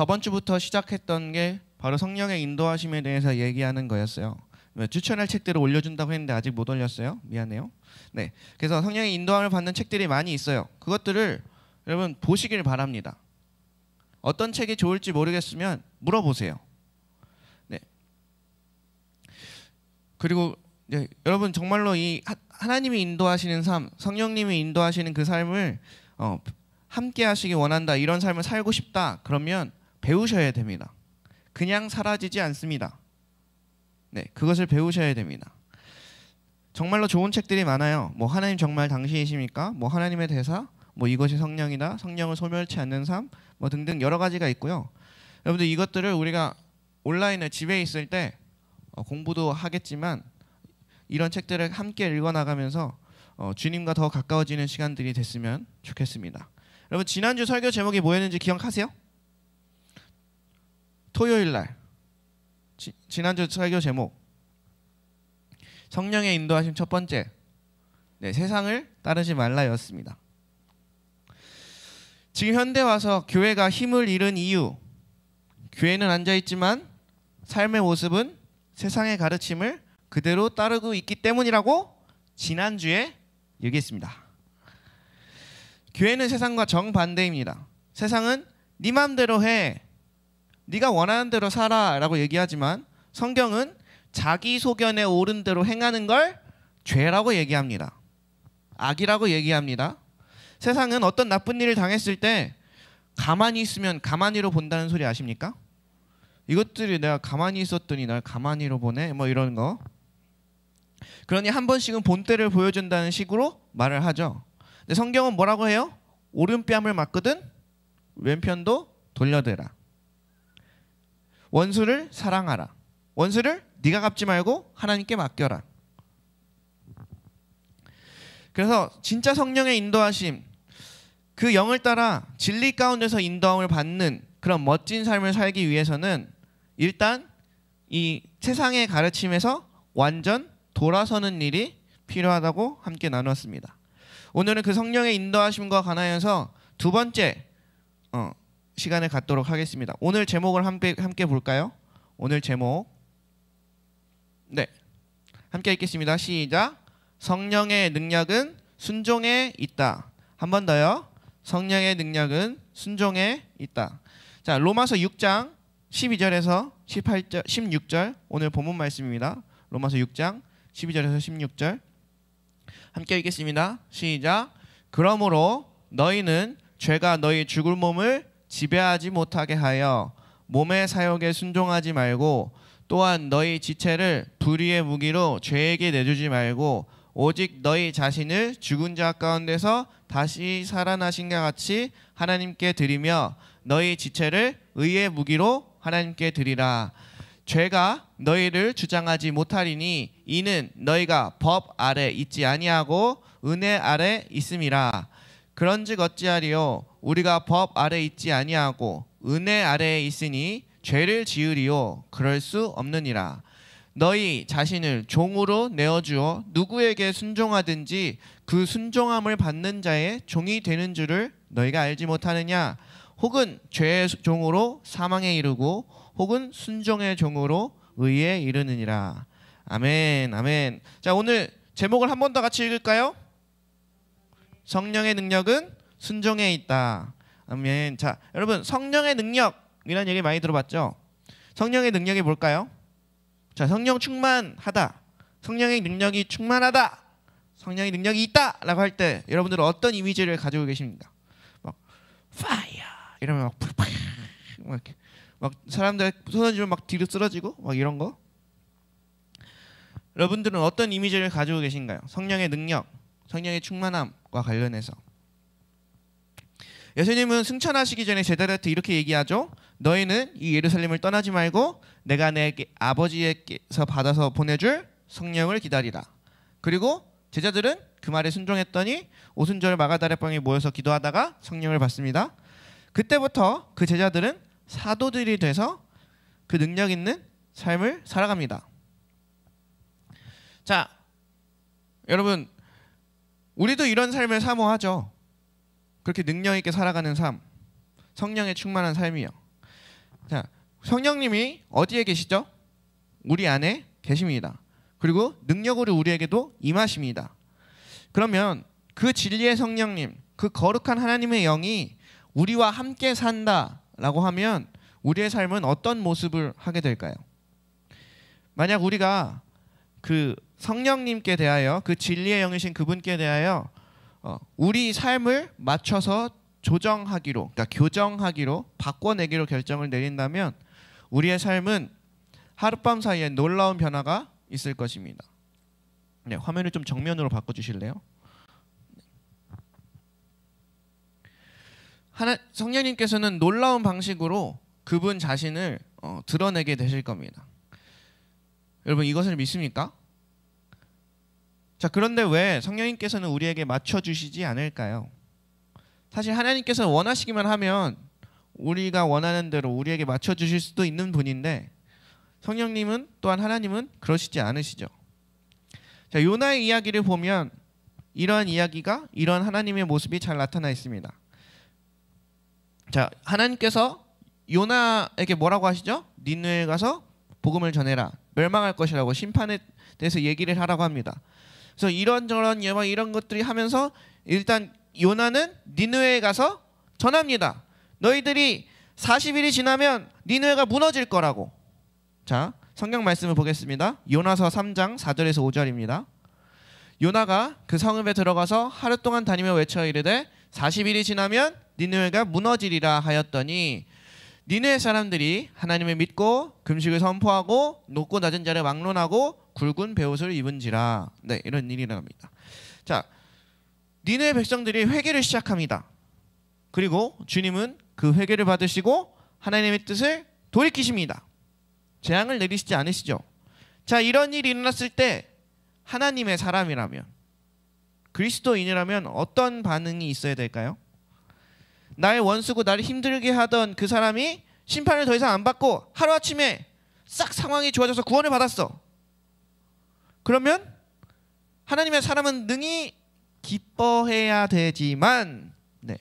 저번 주부터 시작했던 게 바로 성령의 인도하심에 대해서 얘기하는 거였어요. 추천할 책들을 올려준다고 했는데 아직 못 올렸어요. 미안해요. 네, 그래서 성령의 인도함을 받는 책들이 많이 있어요. 그것들을 여러분 보시길 바랍니다. 어떤 책이 좋을지 모르겠으면 물어보세요. 네. 그리고 여러분 정말로 이 하나님이 인도하시는 삶, 성령님이 인도하시는 그 삶을 함께 하시기 원한다, 이런 삶을 살고 싶다, 그러면 배우셔야 됩니다. 그냥 사라지지 않습니다. 네, 그것을 배우셔야 됩니다. 정말로 좋은 책들이 많아요. 뭐 하나님 정말 당신이십니까? 뭐 하나님의 대사, 뭐 이것이 성령이다, 성령을 소멸치 않는 삶, 뭐 등등 여러 가지가 있고요. 여러분들 이것들을 우리가 온라인에 집에 있을 때 공부도 하겠지만 이런 책들을 함께 읽어나가면서 주님과 더 가까워지는 시간들이 됐으면 좋겠습니다. 여러분 지난주 설교 제목이 뭐였는지 기억하세요? 토요일날 지난주 설교 제목 성령의 인도하심 첫 번째, 네, 세상을 따르지 말라였습니다. 지금 현대 와서 교회가 힘을 잃은 이유, 교회는 앉아있지만 삶의 모습은 세상의 가르침을 그대로 따르고 있기 때문이라고 지난주에 얘기했습니다. 교회는 세상과 정반대입니다. 세상은 네 맘대로 해, 네가 원하는 대로 살아 라고 얘기하지만 성경은 자기 소견에 옳은 대로 행하는 걸 죄라고 얘기합니다. 악이라고 얘기합니다. 세상은 어떤 나쁜 일을 당했을 때 가만히 있으면 가만히로 본다는 소리 아십니까? 이것들이 내가 가만히 있었더니 날 가만히로 보네, 뭐 이런 거. 그러니 한 번씩은 본때를 보여준다는 식으로 말을 하죠. 근데 성경은 뭐라고 해요? 오른뺨을 맞거든 왼편도 돌려대라. 원수를 사랑하라. 원수를 네가 갚지 말고 하나님께 맡겨라. 그래서 진짜 성령의 인도하심, 그 영을 따라 진리 가운데서 인도함을 받는 그런 멋진 삶을 살기 위해서는 일단 이 세상의 가르침에서 완전 돌아서는 일이 필요하다고 함께 나눴습니다. 오늘은 그 성령의 인도하심과 관하여서 두 번째 시간을 갖도록 하겠습니다. 오늘 제목을 함께 볼까요? 오늘 제목, 네, 함께 읽겠습니다. 시작. 성령의 능력은 순종에 있다. 한 번 더요. 성령의 능력은 순종에 있다. 자, 로마서 6장 12절에서 18절, 16절 오늘 본문 말씀입니다. 로마서 6장 12절에서 16절 함께 읽겠습니다. 시작. 그러므로 너희는 죄가 너희 죽을 몸을 지배하지 못하게 하여 몸의 사욕에 순종하지 말고, 또한 너희 지체를 불의의 무기로 죄에게 내주지 말고 오직 너희 자신을 죽은 자 가운데서 다시 살아나신과 같이 하나님께 드리며 너희 지체를 의의 무기로 하나님께 드리라. 죄가 너희를 주장하지 못하리니 이는 너희가 법 아래 있지 아니하고 은혜 아래 있음이라. 그런즉 어찌하리요? 우리가 법 아래 있지 아니하고 은혜 아래에 있으니 죄를 지으리요? 그럴 수 없느니라. 너희 자신을 종으로 내어주어 누구에게 순종하든지 그 순종함을 받는 자의 종이 되는 줄을 너희가 알지 못하느냐? 혹은 죄의 종으로 사망에 이르고 혹은 순종의 종으로 의에 이르느니라. 아멘, 아멘. 자, 오늘 제목을 한 번 더 같이 읽을까요? 성령의 능력은 순종에 있다. 아멘. 자, 여러분 성령의 능력이라는 얘기 많이 들어봤죠? 성령의 능력이 뭘까요? 자, 성령 충만하다, 성령의 능력이 충만하다, 성령의 능력이 있다 라고 할 때 여러분들은 어떤 이미지를 가지고 계십니까? 막 파이어 이러면 막 팍팍 막 사람들 쏟아지면 막 뒤로 쓰러지고 막 이런 거. 여러분들은 어떤 이미지를 가지고 계신가요? 성령의 능력, 성령의 충만함과 관련해서. 예수님은 승천하시기 전에 제자들한테 이렇게 얘기하죠. 너희는 이 예루살렘을 떠나지 말고 내가 내 아버지에게서 받아서 보내줄 성령을 기다리라. 그리고 제자들은 그 말에 순종했더니 오순절 마가다락방에 모여서 기도하다가 성령을 받습니다. 그때부터 그 제자들은 사도들이 돼서 그 능력 있는 삶을 살아갑니다. 자, 여러분 우리도 이런 삶을 사모하죠. 그렇게 능력 있게 살아가는 삶, 성령에 충만한 삶이요. 자, 성령님이 어디에 계시죠? 우리 안에 계십니다. 그리고 능력으로 우리에게도 임하십니다. 그러면 그 진리의 성령님, 그 거룩한 하나님의 영이 우리와 함께 산다라고 하면 우리의 삶은 어떤 모습을 하게 될까요? 만약 우리가 그 성령님께 대하여, 그 진리의 영이신 그분께 대하여 우리 삶을 맞춰서 조정하기로, 그러니까 교정하기로, 바꿔내기로 결정을 내린다면 우리의 삶은 하룻밤 사이에 놀라운 변화가 있을 것입니다. 네, 화면을 좀 정면으로 바꿔주실래요? 성령님께서는 놀라운 방식으로 그분 자신을 드러내게 되실 겁니다. 여러분, 이것을 믿습니까? 자, 그런데 왜 성령님께서는 우리에게 맞춰주시지 않을까요? 사실 하나님께서 원하시기만 하면 우리가 원하는 대로 우리에게 맞춰주실 수도 있는 분인데 성령님은 또한 하나님은 그러시지 않으시죠. 자, 요나의 이야기를 보면 이러한 이야기가, 이러한 하나님의 모습이 잘 나타나 있습니다. 자, 하나님께서 요나에게 뭐라고 하시죠? 니느웨에 가서 복음을 전해라. 멸망할 것이라고, 심판에 대해서 얘기를 하라고 합니다. 그래서 이런저런 이런 것들이 하면서 일단 요나는 니느웨에 가서 전합니다. 너희들이 40일이 지나면 니느웨가 무너질 거라고. 자, 성경 말씀을 보겠습니다. 요나서 3장 4절에서 5절입니다. 요나가 그 성읍에 들어가서 하루 동안 다니며 외쳐 이르되 40일이 지나면 니느웨가 무너지리라 하였더니 니느웨 사람들이 하나님을 믿고 금식을 선포하고 높고 낮은 자를 막론하고 굵은 베옷을 입은지라. 네, 이런 일이 일어납니다. 자, 니느웨 백성들이 회개를 시작합니다. 그리고 주님은 그 회개를 받으시고 하나님의 뜻을 돌이키십니다. 재앙을 내리시지 않으시죠. 자, 이런 일이 일어났을 때 하나님의 사람이라면, 그리스도인이라면 어떤 반응이 있어야 될까요? 나의 원수고 나를 힘들게 하던 그 사람이 심판을 더 이상 안 받고 하루아침에 싹 상황이 좋아져서 구원을 받았어. 그러면 하나님의 사람은 능히 기뻐해야 되지만, 네,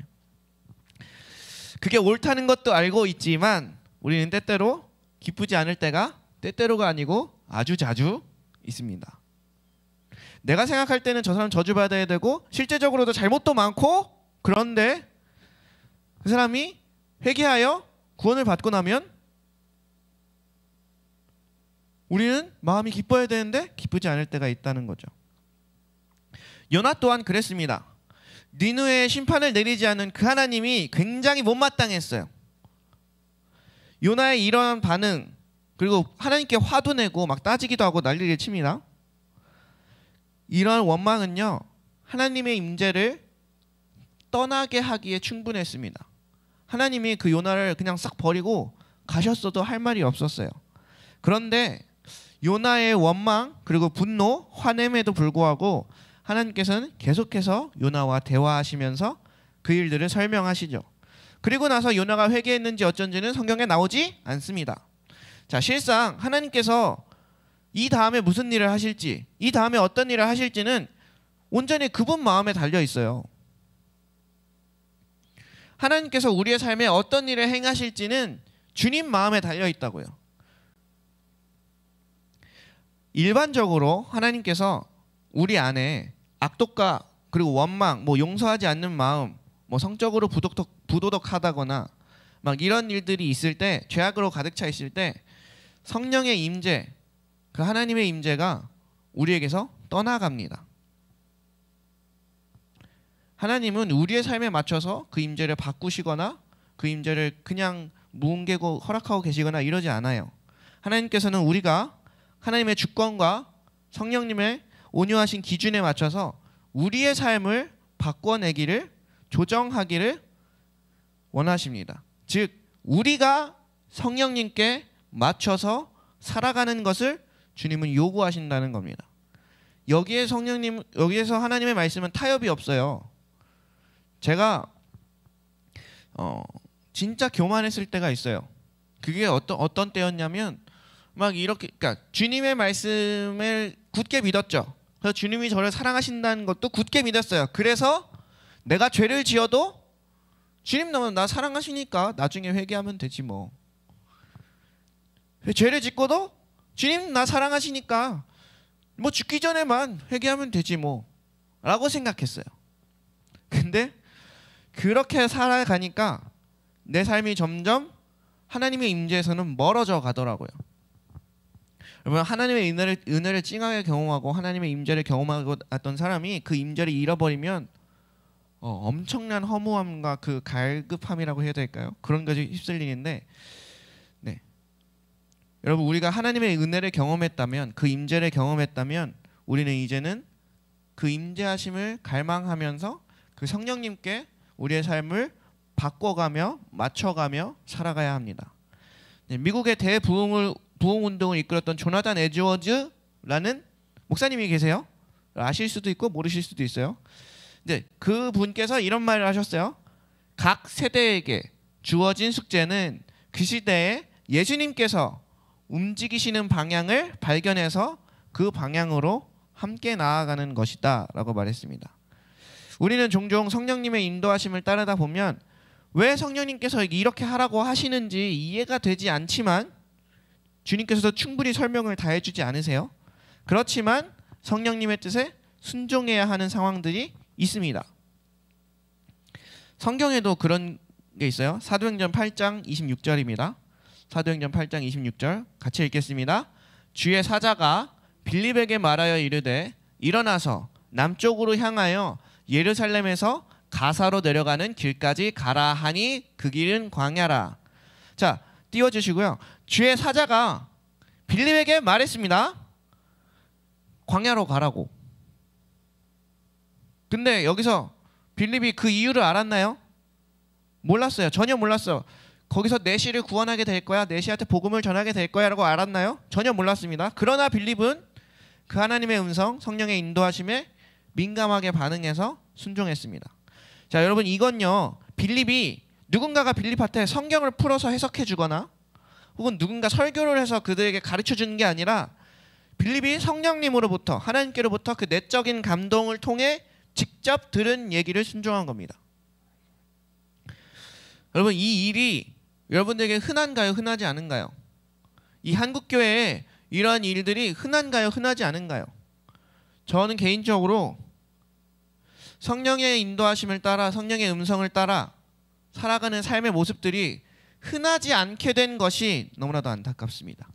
그게 옳다는 것도 알고 있지만 우리는 때때로 기쁘지 않을 때가 때때로가 아니고 아주 자주 있습니다. 내가 생각할 때는 저 사람 저주받아야 되고 실제적으로도 잘못도 많고, 그런데 그 사람이 회개하여 구원을 받고 나면 우리는 마음이 기뻐야 되는데 기쁘지 않을 때가 있다는 거죠. 요나 또한 그랬습니다. 니느웨에 심판을 내리지 않은 그 하나님이 굉장히 못마땅했어요. 요나의 이러한 반응, 그리고 하나님께 화도 내고 막 따지기도 하고 난리를 칩니다. 이러한 원망은요, 하나님의 임재를 떠나게 하기에 충분했습니다. 하나님이 그 요나를 그냥 싹 버리고 가셨어도 할 말이 없었어요. 그런데 요나의 원망 그리고 분노, 화냄에도 불구하고 하나님께서는 계속해서 요나와 대화하시면서 그 일들을 설명하시죠. 그리고 나서 요나가 회개했는지 어쩐지는 성경에 나오지 않습니다. 자, 실상 하나님께서 이 다음에 무슨 일을 하실지, 이 다음에 어떤 일을 하실지는 온전히 그분 마음에 달려 있어요. 하나님께서 우리의 삶에 어떤 일을 행하실지는 주님 마음에 달려 있다고요. 일반적으로 하나님께서 우리 안에 악독과 그리고 원망, 용서하지 않는 마음, 성적으로 부도덕하다거나 막 이런 일들이 있을 때, 죄악으로 가득 차 있을 때 성령의 임재, 그 하나님의 임재가 우리에게서 떠나갑니다. 하나님은 우리의 삶에 맞춰서 그 임재를 바꾸시거나 그 임재를 그냥 뭉개고 허락하고 계시거나 이러지 않아요. 하나님께서는 우리가 하나님의 주권과 성령님의 온유하신 기준에 맞춰서 우리의 삶을 바꿔내기를, 조정하기를 원하십니다. 즉, 우리가 성령님께 맞춰서 살아가는 것을 주님은 요구하신다는 겁니다. 여기에서 하나님의 말씀은 타협이 없어요. 제가 진짜 교만했을 때가 있어요. 그게 어떤 때였냐면 막 이렇게, 그러니까 주님의 말씀을 굳게 믿었죠. 그래서 주님이 저를 사랑하신다는 것도 굳게 믿었어요. 그래서 내가 죄를 지어도 주님 나 사랑하시니까 나중에 회개하면 되지 뭐. 죄를 짓고도 주님 나 사랑하시니까 뭐 죽기 전에만 회개하면 되지 뭐 라고 생각했어요. 근데 그렇게 살아가니까 내 삶이 점점 하나님의 임재에서는 멀어져 가더라고요. 여러분, 하나님의 은혜를 찡하게 경험하고 하나님의 임재를 경험하고 왔던 사람이 그 임재를 잃어버리면 엄청난 허무함과 그 갈급함이라고 해야 될까요? 그런 것이 휩쓸리는데, 네. 여러분, 우리가 하나님의 은혜를 경험했다면, 그 임재를 경험했다면, 우리는 이제는 그 임재하심을 갈망하면서 그 성령님께 우리의 삶을 바꿔가며 맞춰가며 살아가야 합니다. 네, 미국의 대부흥 운동을 이끌었던 조나단 에드워즈라는 목사님이 계세요. 아실 수도 있고 모르실 수도 있어요. 네, 그 분께서 이런 말을 하셨어요. 각 세대에게 주어진 숙제는 그 시대에 예수님께서 움직이시는 방향을 발견해서 그 방향으로 함께 나아가는 것이다 라고 말했습니다. 우리는 종종 성령님의 인도하심을 따르다 보면 왜 성령님께서 이렇게 하라고 하시는지 이해가 되지 않지만 주님께서도 충분히 설명을 다 해주지 않으세요? 그렇지만 성령님의 뜻에 순종해야 하는 상황들이 있습니다. 성경에도 그런 게 있어요. 사도행전 8장 26절입니다. 사도행전 8장 26절 같이 읽겠습니다. 주의 사자가 빌립에게 말하여 이르되 일어나서 남쪽으로 향하여 예루살렘에서 가사로 내려가는 길까지 가라 하니 그 길은 광야라. 자, 띄워주시고요. 주의 사자가 빌립에게 말했습니다. 광야로 가라고. 근데 여기서 빌립이 그 이유를 알았나요? 몰랐어요. 전혀 몰랐어요. 거기서 내시를 구원하게 될 거야, 내시한테 복음을 전하게 될 거야 라고 알았나요? 전혀 몰랐습니다. 그러나 빌립은 그 하나님의 음성, 성령의 인도하심에 민감하게 반응해서 순종했습니다. 자, 여러분, 이건요, 빌립이 누군가가 빌립한테 성경을 풀어서 해석해 주거나 혹은 누군가 설교를 해서 그들에게 가르쳐 주는 게 아니라 빌립이 성령님으로부터, 하나님께로부터 그 내적인 감동을 통해 직접 들은 얘기를 순종한 겁니다. 여러분, 이 일이 여러분들에게 흔한가요? 흔하지 않은가요? 이 한국교회에 이러한 일들이 흔한가요? 흔하지 않은가요? 저는 개인적으로 성령의 인도하심을 따라, 성령의 음성을 따라 살아가는 삶의 모습들이 흔하지 않게 된 것이 너무나도 안타깝습니다.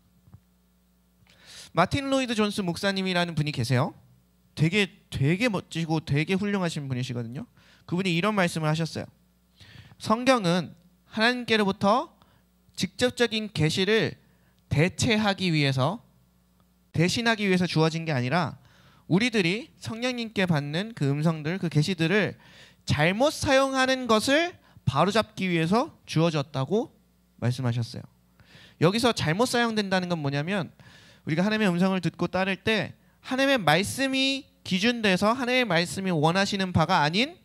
마틴 로이드 존스 목사님이라는 분이 계세요. 되게 멋지고 되게 훌륭하신 분이시거든요. 그분이 이런 말씀을 하셨어요. 성경은 하나님께로부터 직접적인 계시를 대신하기 위해서 주어진 게 아니라 우리들이 성령님께 받는 그 음성들, 그 계시들을 잘못 사용하는 것을 바로잡기 위해서 주어졌다고 말씀하셨어요. 여기서 잘못 사용된다는 건 뭐냐면 우리가 하나님의 음성을 듣고 따를 때 하나님의 말씀이 기준돼서 하나님의 말씀이 원하시는 바가 아닌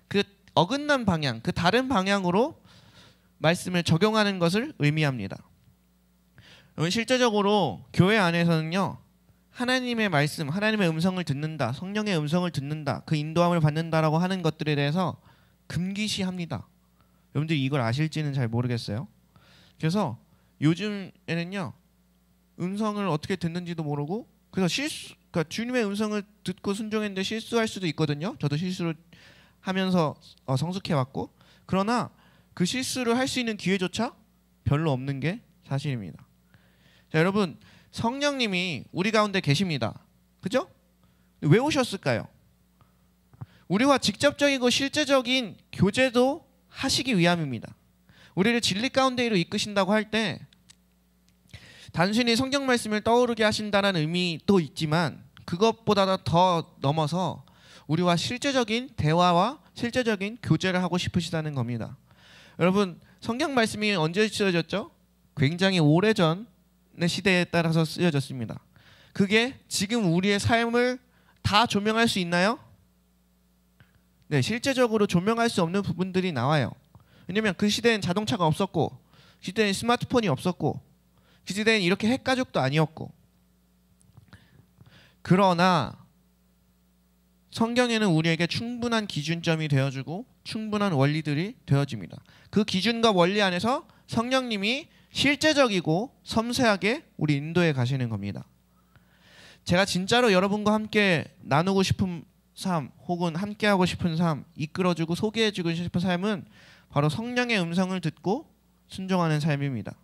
그 어긋난 방향, 그 다른 방향으로 말씀을 적용하는 것을 의미합니다. 실제적으로 교회 안에서는요, 하나님의 말씀, 하나님의 음성을 듣는다, 성령의 음성을 듣는다, 그 인도함을 받는다라고 하는 것들에 대해서 금기시합니다. 여러분들이 이걸 아실지는 잘 모르겠어요. 그래서 요즘에는요, 음성을 어떻게 듣는지도 모르고, 그래서 그러니까 주님의 음성을 듣고 순종했는데 실수할 수도 있거든요. 저도 실수를 하면서 성숙해왔고, 그러나 그 실수를 할 수 있는 기회조차 별로 없는 게 사실입니다. 자, 여러분, 성령님이 우리 가운데 계십니다. 그죠? 왜 오셨을까요? 우리와 직접적이고 실제적인 교제도 하시기 위함입니다. 우리를 진리 가운데로 이끄신다고 할 때 단순히 성경 말씀을 떠오르게 하신다는 의미도 있지만 그것보다 더 넘어서 우리와 실제적인 대화와 실제적인 교제를 하고 싶으시다는 겁니다. 여러분, 성경 말씀이 언제 쓰여졌죠? 굉장히 오래전의 시대에 따라서 쓰여졌습니다. 그게 지금 우리의 삶을 다 조명할 수 있나요? 네, 실제적으로 조명할 수 없는 부분들이 나와요. 왜냐면 그 시대엔 자동차가 없었고, 그 시대엔 스마트폰이 없었고, 그 시대엔 이렇게 핵가족도 아니었고. 그러나 성경에는 우리에게 충분한 기준점이 되어주고 충분한 원리들이 되어집니다. 그 기준과 원리 안에서 성령님이 실제적이고 섬세하게 우리 인도에 가시는 겁니다. 제가 진짜로 여러분과 함께 나누고 싶은 삶 혹은 함께하고 싶은 삶, 이끌어주고 소개해주고 싶은 삶은 바로 성령의 음성을 듣고 순종하는 삶입니다.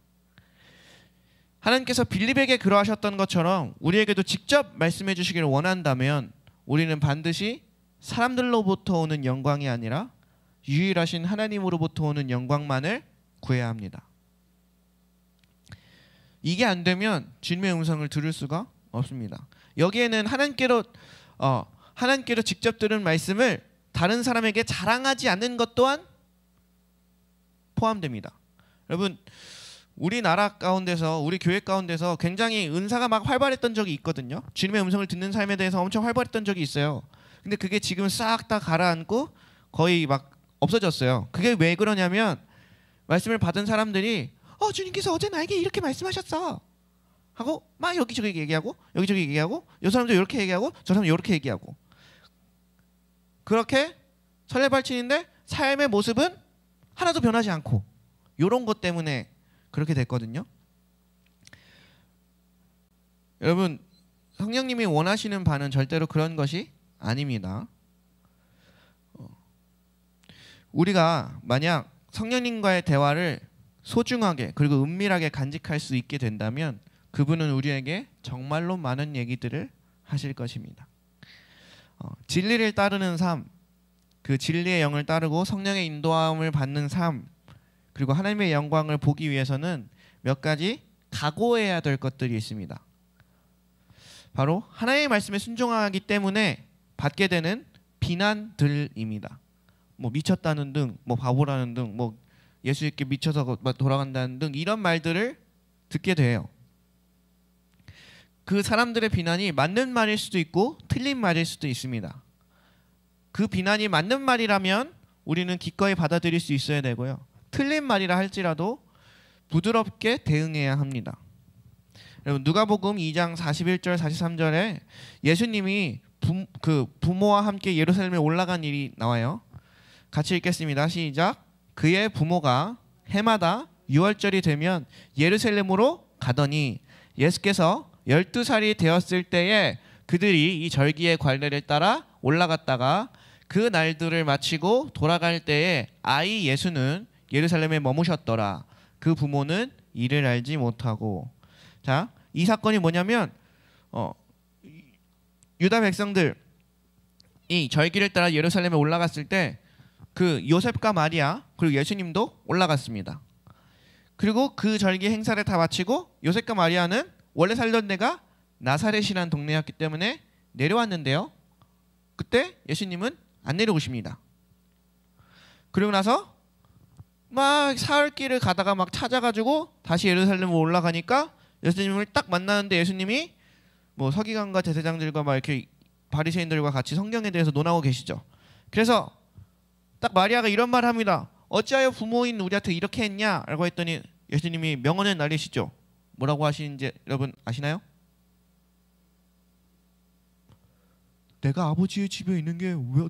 하나님께서 빌립에게 그러하셨던 것처럼 우리에게도 직접 말씀해 주시기를 원한다면 우리는 반드시 사람들로부터 오는 영광이 아니라 유일하신 하나님으로부터 오는 영광만을 구해야 합니다. 이게 안 되면 주님의 음성을 들을 수가 없습니다. 여기에는 하나님께로 직접 들은 말씀을 다른 사람에게 자랑하지 않는 것 또한 포함됩니다. 여러분, 우리나라 가운데서, 우리 교회 가운데서 굉장히 은사가 막 활발했던 적이 있거든요. 주님의 음성을 듣는 삶에 대해서 엄청 활발했던 적이 있어요. 근데 그게 지금 싹 다 가라앉고 거의 막 없어졌어요. 그게 왜 그러냐면 말씀을 받은 사람들이 주님께서 어제 나에게 이렇게 말씀하셨어 하고 막 여기저기 얘기하고 여기저기 얘기하고 이 사람도 이렇게 얘기하고 저 사람도 이렇게 얘기하고 그렇게 설레발치는데 삶의 모습은 하나도 변하지 않고 이런 것 때문에 그렇게 됐거든요. 여러분, 성령님이 원하시는 바는 절대로 그런 것이 아닙니다. 우리가 만약 성령님과의 대화를 소중하게 그리고 은밀하게 간직할 수 있게 된다면 그분은 우리에게 정말로 많은 얘기들을 하실 것입니다. 진리를 따르는 삶, 그 진리의 영을 따르고 성령의 인도함을 받는 삶, 그리고 하나님의 영광을 보기 위해서는 몇 가지 각오해야 될 것들이 있습니다. 바로 하나님의 말씀에 순종하기 때문에 받게 되는 비난들입니다. 뭐 미쳤다는 등, 뭐 바보라는 등, 뭐 예수님께 미쳐서 돌아간다는 등 이런 말들을 듣게 돼요. 그 사람들의 비난이 맞는 말일 수도 있고 틀린 말일 수도 있습니다. 그 비난이 맞는 말이라면 우리는 기꺼이 받아들일 수 있어야 되고요. 틀린 말이라 할지라도 부드럽게 대응해야 합니다. 여러분, 누가복음 2장 41절 43절에 예수님이 부모와 함께 예루살렘에 올라간 일이 나와요. 같이 읽겠습니다. 시작. 그의 부모가 해마다 6월절이 되면 예루살렘으로 가더니 예수께서 12살이 되었을 때에 그들이 이 절기의 관례를 따라 올라갔다가 그 날들을 마치고 돌아갈 때에 아이 예수는 예루살렘에 머무셨더라. 그 부모는 이를 알지 못하고. 자, 이 사건이 뭐냐면 유다 백성들이 절기를 따라 예루살렘에 올라갔을 때 그 요셉과 마리아 그리고 예수님도 올라갔습니다. 그리고 그 절기 행사를 다 마치고 요셉과 마리아는 원래 살던 데가 나사렛이라는 동네였기 때문에 내려왔는데요. 그때 예수님은 안 내려오십니다. 그리고 나서 막 사흘길을 가다가 막 찾아가지고 다시 예루살렘으로 올라가니까 예수님을 딱 만나는데 예수님이 뭐 서기관과 제사장들과 막 이렇게 바리새인들과 같이 성경에 대해서 논하고 계시죠. 그래서 딱 마리아가 이런 말을 합니다. 어찌하여 부모인 우리한테 이렇게 했냐? 라고 했더니 예수님이 명언을 날리시죠. 뭐라고 하시는지 여러분 아시나요? 내가 아버지의 집에 있는 게 왜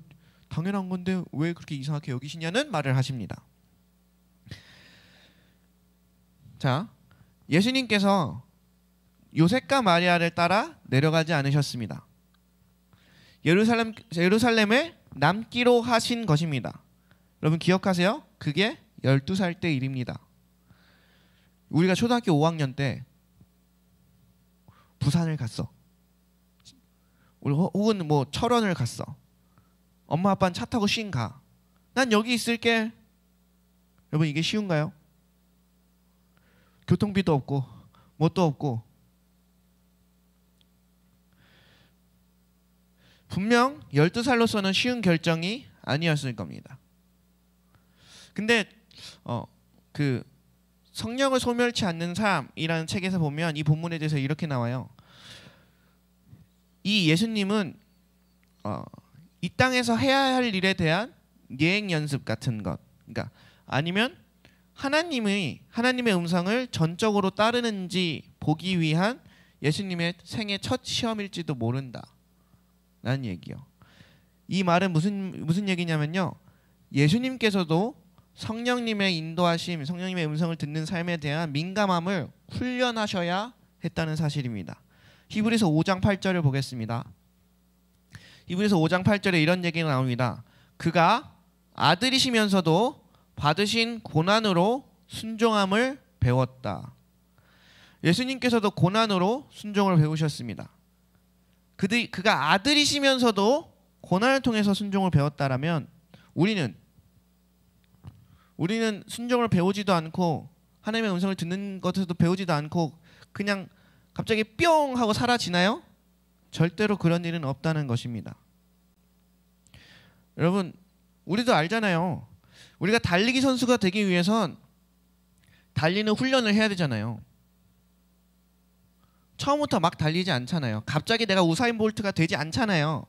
당연한 건데 왜 그렇게 이상하게 여기시냐는 말을 하십니다. 자, 예수님께서 요셉과 마리아를 따라 내려가지 않으셨습니다. 예루살렘에 남기로 하신 것입니다. 여러분 기억하세요? 그게 12살 때 일입니다. 우리가 초등학교 5학년 때 부산을 갔어. 혹은 뭐 철원을 갔어. 엄마 아빠는 차 타고 쉰 가. 난 여기 있을게. 여러분 이게 쉬운가요? 교통비도 없고 뭣도 없고 분명 12살로서는 쉬운 결정이 아니었을 겁니다. 근데 그 성령을 소멸치 않는 삶이라는 책에서 보면 이 본문에 대해서 이렇게 나와요. 이 예수님은 이 땅에서 해야 할 일에 대한 예행 연습 같은 것, 그러니까 아니면 하나님의 음성을 전적으로 따르는지 보기 위한 예수님의 생애 첫 시험일지도 모른다 라는 얘기요. 이 말은 무슨 얘기냐면요, 예수님께서도 성령님의 인도하심, 성령님의 음성을 듣는 삶에 대한 민감함을 훈련하셔야 했다는 사실입니다. 히브리서 5장 8절을 보겠습니다. 히브리서 5장 8절에 이런 얘기가 나옵니다. 그가 아들이시면서도 받으신 고난으로 순종함을 배웠다. 예수님께서도 고난으로 순종을 배우셨습니다. 그가 아들이시면서도 고난을 통해서 순종을 배웠다라면 우리는 순종을 배우지도 않고 하나님의 음성을 듣는 것에서도 배우지도 않고 그냥 갑자기 뿅 하고 사라지나요? 절대로 그런 일은 없다는 것입니다. 여러분, 우리도 알잖아요. 우리가 달리기 선수가 되기 위해선 달리는 훈련을 해야 되잖아요. 처음부터 막 달리지 않잖아요. 갑자기 내가 우사인 볼트가 되지 않잖아요.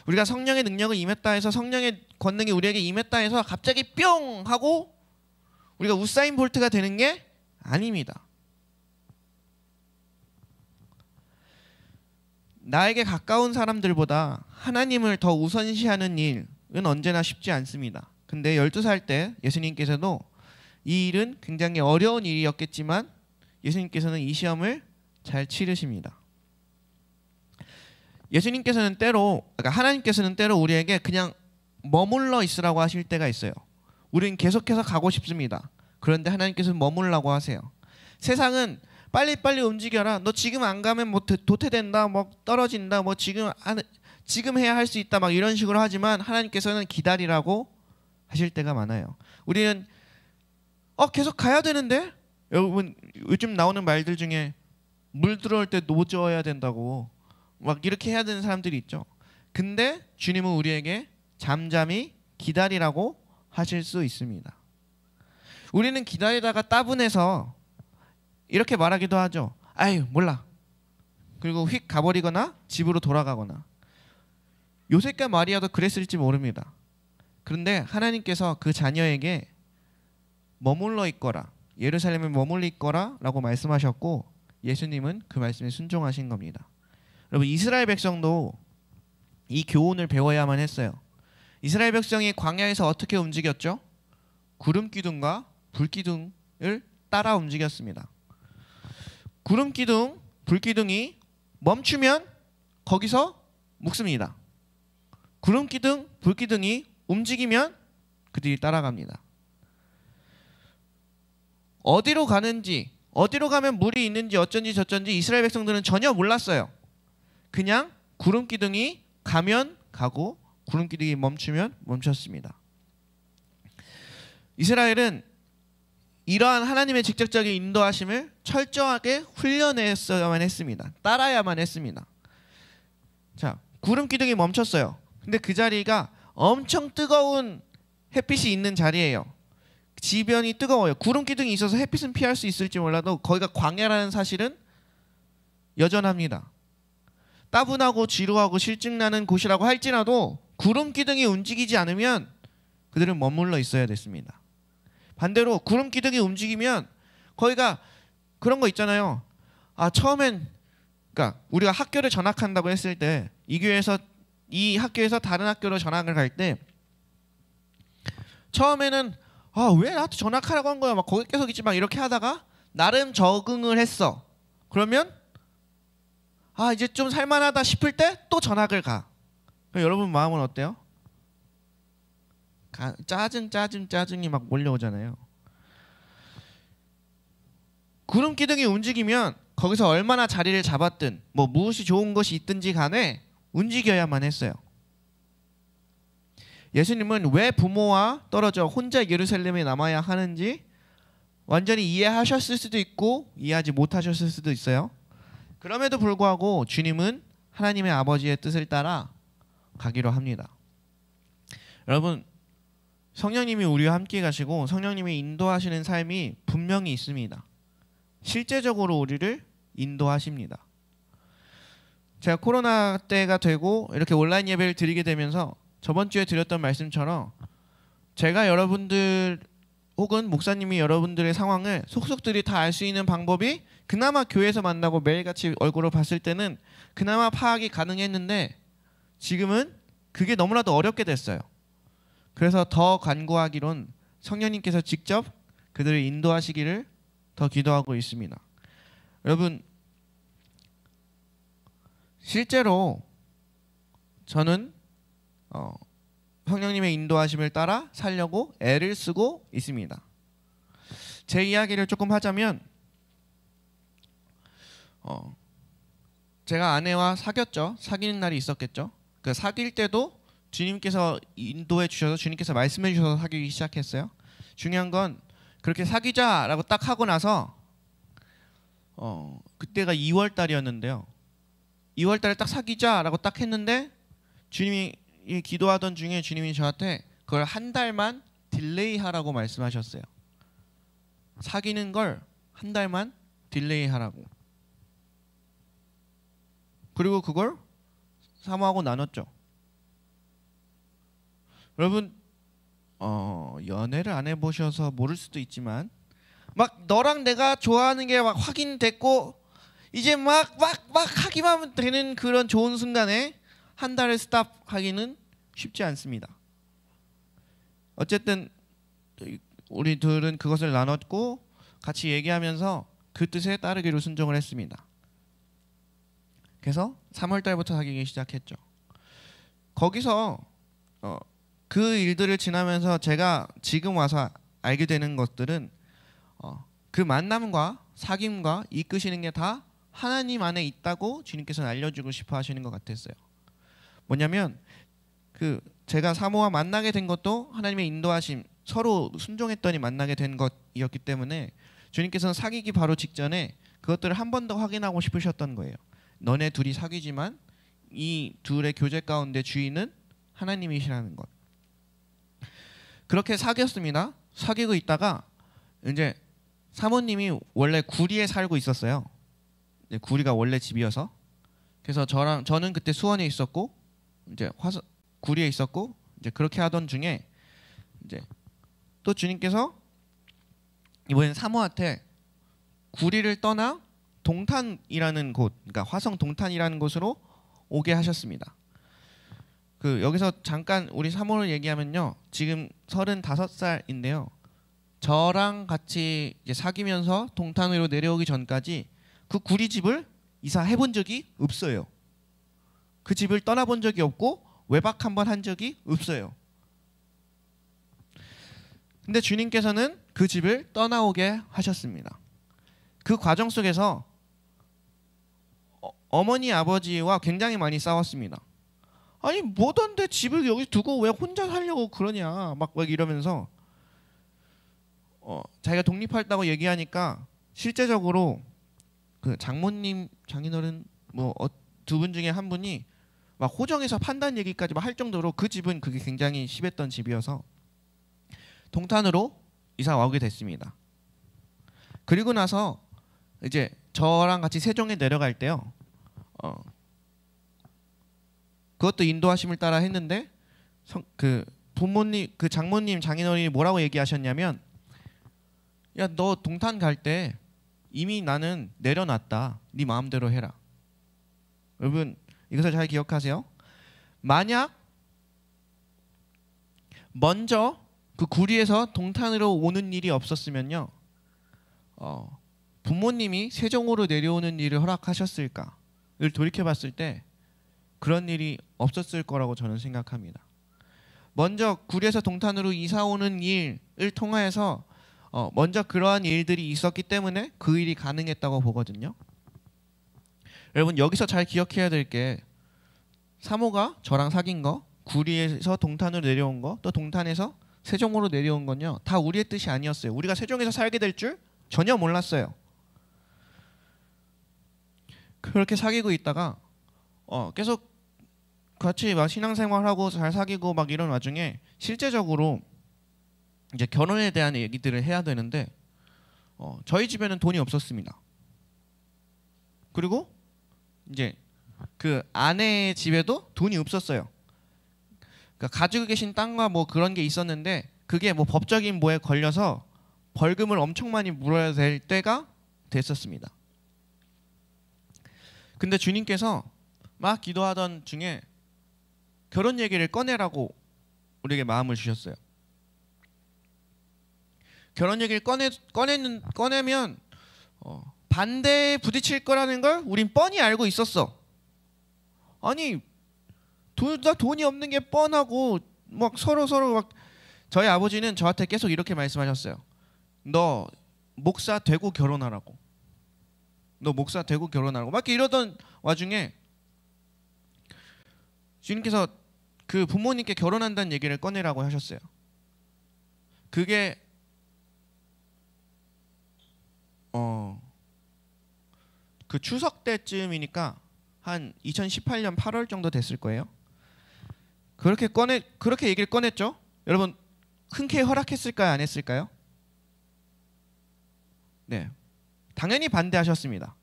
우리가 성령의 능력을 임했다 해서 성령의 권능이 우리에게 임했다 해서 갑자기 뿅 하고 우리가 우사인 볼트가 되는 게 아닙니다. 나에게 가까운 사람들보다 하나님을 더 우선시하는 일은 언제나 쉽지 않습니다. 근데 12살 때 예수님께서도 이 일은 굉장히 어려운 일이었겠지만 예수님께서는 이 시험을 잘 치르십니다. 예수님께서는 그러니까 하나님께서는 때로 우리에게 그냥 머물러 있으라고 하실 때가 있어요. 우리는 계속해서 가고 싶습니다. 그런데 하나님께서는 머물라고 하세요. 세상은 빨리빨리 움직여라. 너 지금 안 가면 뭐 도태된다, 뭐 떨어진다, 뭐 지금 해야 할 수 있다, 막 이런 식으로 하지만 하나님께서는 기다리라고 하실 때가 많아요. 우리는 계속 가야 되는데, 여러분 요즘 나오는 말들 중에 물 들어올 때 노져야 된다고 막 이렇게 해야 되는 사람들이 있죠. 근데 주님은 우리에게 잠잠히 기다리라고 하실 수 있습니다. 우리는 기다리다가 따분해서 이렇게 말하기도 하죠. 아유 몰라. 그리고 휙 가버리거나 집으로 돌아가거나. 요셉과 마리아도 그랬을지 모릅니다. 그런데 하나님께서 그 자녀에게 머물러 있거라, 예루살렘에 머물러 있거라 라고 말씀하셨고 예수님은 그 말씀에 순종하신 겁니다. 여러분, 이스라엘 백성도 이 교훈을 배워야만 했어요. 이스라엘 백성이 광야에서 어떻게 움직였죠? 구름 기둥과 불 기둥을 따라 움직였습니다. 구름 기둥, 불 기둥이 멈추면 거기서 묵습니다. 구름 기둥, 불 기둥이 움직이면 그들이 따라갑니다. 어디로 가는지, 어디로 가면 물이 있는지 어쩐지 저쩐지 이스라엘 백성들은 전혀 몰랐어요. 그냥 구름 기둥이 가면 가고 구름 기둥이 멈추면 멈췄습니다. 이스라엘은 이러한 하나님의 직접적인 인도하심을 철저하게 훈련했어야만 했습니다. 따라야만 했습니다. 자, 구름 기둥이 멈췄어요. 근데 그 자리가 엄청 뜨거운 햇빛이 있는 자리예요. 지변이 뜨거워요. 구름 기둥이 있어서 햇빛은 피할 수 있을지 몰라도 거기가 광야라는 사실은 여전합니다. 따분하고 지루하고 실증나는 곳이라고 할지라도 구름 기둥이 움직이지 않으면 그들은 머물러 있어야 됐습니다. 반대로 구름 기둥이 움직이면 거기가 그런 거 있잖아요. 처음엔 그러니까 우리가 학교를 전학한다고 했을 때 이 학교에서 다른 학교로 전학을 갈 때 처음에는 왜 나한테 전학하라고 한 거야? 막 거기 계속 있지 막 이렇게 하다가 나름 적응을 했어. 그러면 이제 좀 살만하다 싶을 때 또 전학을 가. 여러분 마음은 어때요? 짜증이 막 몰려오잖아요. 구름 기둥이 움직이면 거기서 얼마나 자리를 잡았든 뭐 무엇이 좋은 것이 있든지 간에 움직여야만 했어요. 예수님은 왜 부모와 떨어져 혼자 예루살렘에 남아야 하는지 완전히 이해하셨을 수도 있고 이해하지 못하셨을 수도 있어요. 그럼에도 불구하고 주님은 하나님의 아버지의 뜻을 따라 가기로 합니다. 여러분, 성령님이 우리와 함께 가시고 성령님이 인도하시는 삶이 분명히 있습니다. 실제적으로 우리를 인도하십니다. 제가 코로나 때가 되고 이렇게 온라인 예배를 드리게 되면서 저번 주에 드렸던 말씀처럼 제가 여러분들 혹은 목사님이 여러분들의 상황을 속속들이 다 알 수 있는 방법이 그나마 교회에서 만나고 매일같이 얼굴을 봤을 때는 그나마 파악이 가능했는데 지금은 그게 너무나도 어렵게 됐어요. 그래서 더 간구하기론 성령님께서 직접 그들을 인도하시기를 더 기도하고 있습니다. 여러분, 실제로 저는 성령님의 인도하심을 따라 살려고 애를 쓰고 있습니다. 제 이야기를 조금 하자면 제가 아내와 사귀었죠. 사귀는 날이 있었겠죠. 그 사귈 때도 주님께서 인도해 주셔서 주님께서 말씀해 주셔서 사귀기 시작했어요. 중요한 건 그렇게 사귀자라고 딱 하고 나서 그때가 2월 달이었는데요. 2월 달에 딱 사귀자라고 딱 했는데 주님이 기도하던 중에 주님이 저한테 그걸 한 달만 딜레이 하라고 말씀하셨어요. 사귀는 걸 한 달만 딜레이 하라고. 그리고 그걸 사모하고 나눴죠. 여러분 연애를 안 해보셔서 모를 수도 있지만 막 너랑 내가 좋아하는 게 막 확인됐고 이제 막 하기만 하면 되는 그런 좋은 순간에 한 달을 스탑하기는 쉽지 않습니다. 어쨌든 우리 둘은 그것을 나눴고 같이 얘기하면서 그 뜻에 따르기로 순종을 했습니다. 그래서 3월 달부터 사귀기 시작했죠. 거기서 그 일들을 지나면서 제가 지금 와서 알게 되는 것들은 그 만남과 사귐과 이끄시는 게 다 하나님 안에 있다고 주님께서는 알려주고 싶어 하시는 것 같았어요. 뭐냐면 그 제가 사모와 만나게 된 것도 하나님의 인도하심, 서로 순종했더니 만나게 된 것이었기 때문에 주님께서는 사귀기 바로 직전에 그것들을 한 번 더 확인하고 싶으셨던 거예요. 너네 둘이 사귀지만 이 둘의 교제 가운데 주인은 하나님이시라는 것. 그렇게 사귀었습니다. 사귀고 있다가 이제 사모님이 원래 구리에 살고 있었어요. 구리가 원래 집이어서. 그래서 저는 그때 수원에 있었고 이제 구리에 있었고 이제 그렇게 하던 중에 이제 또 주님께서 이번엔 사모한테 구리를 떠나 동탄이라는 곳, 그러니까 화성 동탄이라는 곳으로 오게 하셨습니다. 그 여기서 잠깐 우리 사모를 얘기하면요, 지금 35살인데요. 저랑 같이 이제 사귀면서 동탄으로 내려오기 전까지 그 구리 집을 이사해 본 적이 없어요. 그 집을 떠나본 적이 없고 외박 한번 한 적이 없어요. 근데 주님께서는 그 집을 떠나오게 하셨습니다. 그 과정 속에서 어머니 아버지와 굉장히 많이 싸웠습니다. 아니 뭐던데 집을 여기 두고 왜 혼자 살려고 그러냐 막 이러면서 자기가 독립했다고 얘기하니까 실제적으로 그 장모님 장인어른 뭐 두 분 중에 한 분이 막 호정해서 판단 얘기까지 막 할 정도로 그 집은 그게 굉장히 심했던 집이어서 동탄으로 이사 오게 됐습니다. 그리고 나서 이제 저랑 같이 세종에 내려갈 때요. 그것도 인도하심을 따라 했는데 그 부모님, 그 장모님, 장인어른이 뭐라고 얘기하셨냐면, 야, 너 동탄 갈 때 이미 나는 내려놨다. 네 마음대로 해라. 여러분 이것을 잘 기억하세요. 만약 먼저 그 구리에서 동탄으로 오는 일이 없었으면요, 부모님이 세종으로 내려오는 일을 허락하셨을까를 돌이켜봤을 때 그런 일이 없었을 거라고 저는 생각합니다. 먼저 구리에서 동탄으로 이사 오는 일을 통하여서 먼저 그러한 일들이 있었기 때문에 그 일이 가능했다고 보거든요. 여러분 여기서 잘 기억해야 될 게, 사모가 저랑 사귄 거, 구리에서 동탄으로 내려온 거, 또 동탄에서 세종으로 내려온 건요, 다 우리의 뜻이 아니었어요. 우리가 세종에서 살게 될 줄 전혀 몰랐어요. 그렇게 사귀고 있다가 계속 같이 막 신앙생활하고 잘 사귀고 막 이런 와중에 실제적으로 이제 결혼에 대한 얘기들을 해야 되는데 저희 집에는 돈이 없었습니다. 그리고 이제 그 아내의 집에도 돈이 없었어요. 그러니까 가지고 계신 땅과 뭐 그런 게 있었는데 그게 뭐 법적인 뭐에 걸려서 벌금을 엄청 많이 물어야 될 때가 됐었습니다. 근데 주님께서 막 기도하던 중에 결혼 얘기를 꺼내라고 우리에게 마음을 주셨어요. 결혼 얘기를 꺼내면 반대에 부딪힐 거라는 걸 우린 뻔히 알고 있었어. 아니 둘 다 돈이 없는 게 뻔하고 막 서로 막 저희 아버지는 저한테 계속 이렇게 말씀하셨어요. 너 목사 되고 결혼하라고. 너 목사 되고 결혼하라고. 막 이렇게 이러던 와중에 주님께서 그 부모님께 결혼한다는 얘기를 꺼내라고 하셨어요. 그게 그 추석 때쯤이니까 한 2018년 8월 정도 됐을 거예요. 그렇게 얘기를 꺼냈죠. 여러분 흔쾌히 허락했을까요? 안 했을까요? 네, 당연히 반대하셨습니다.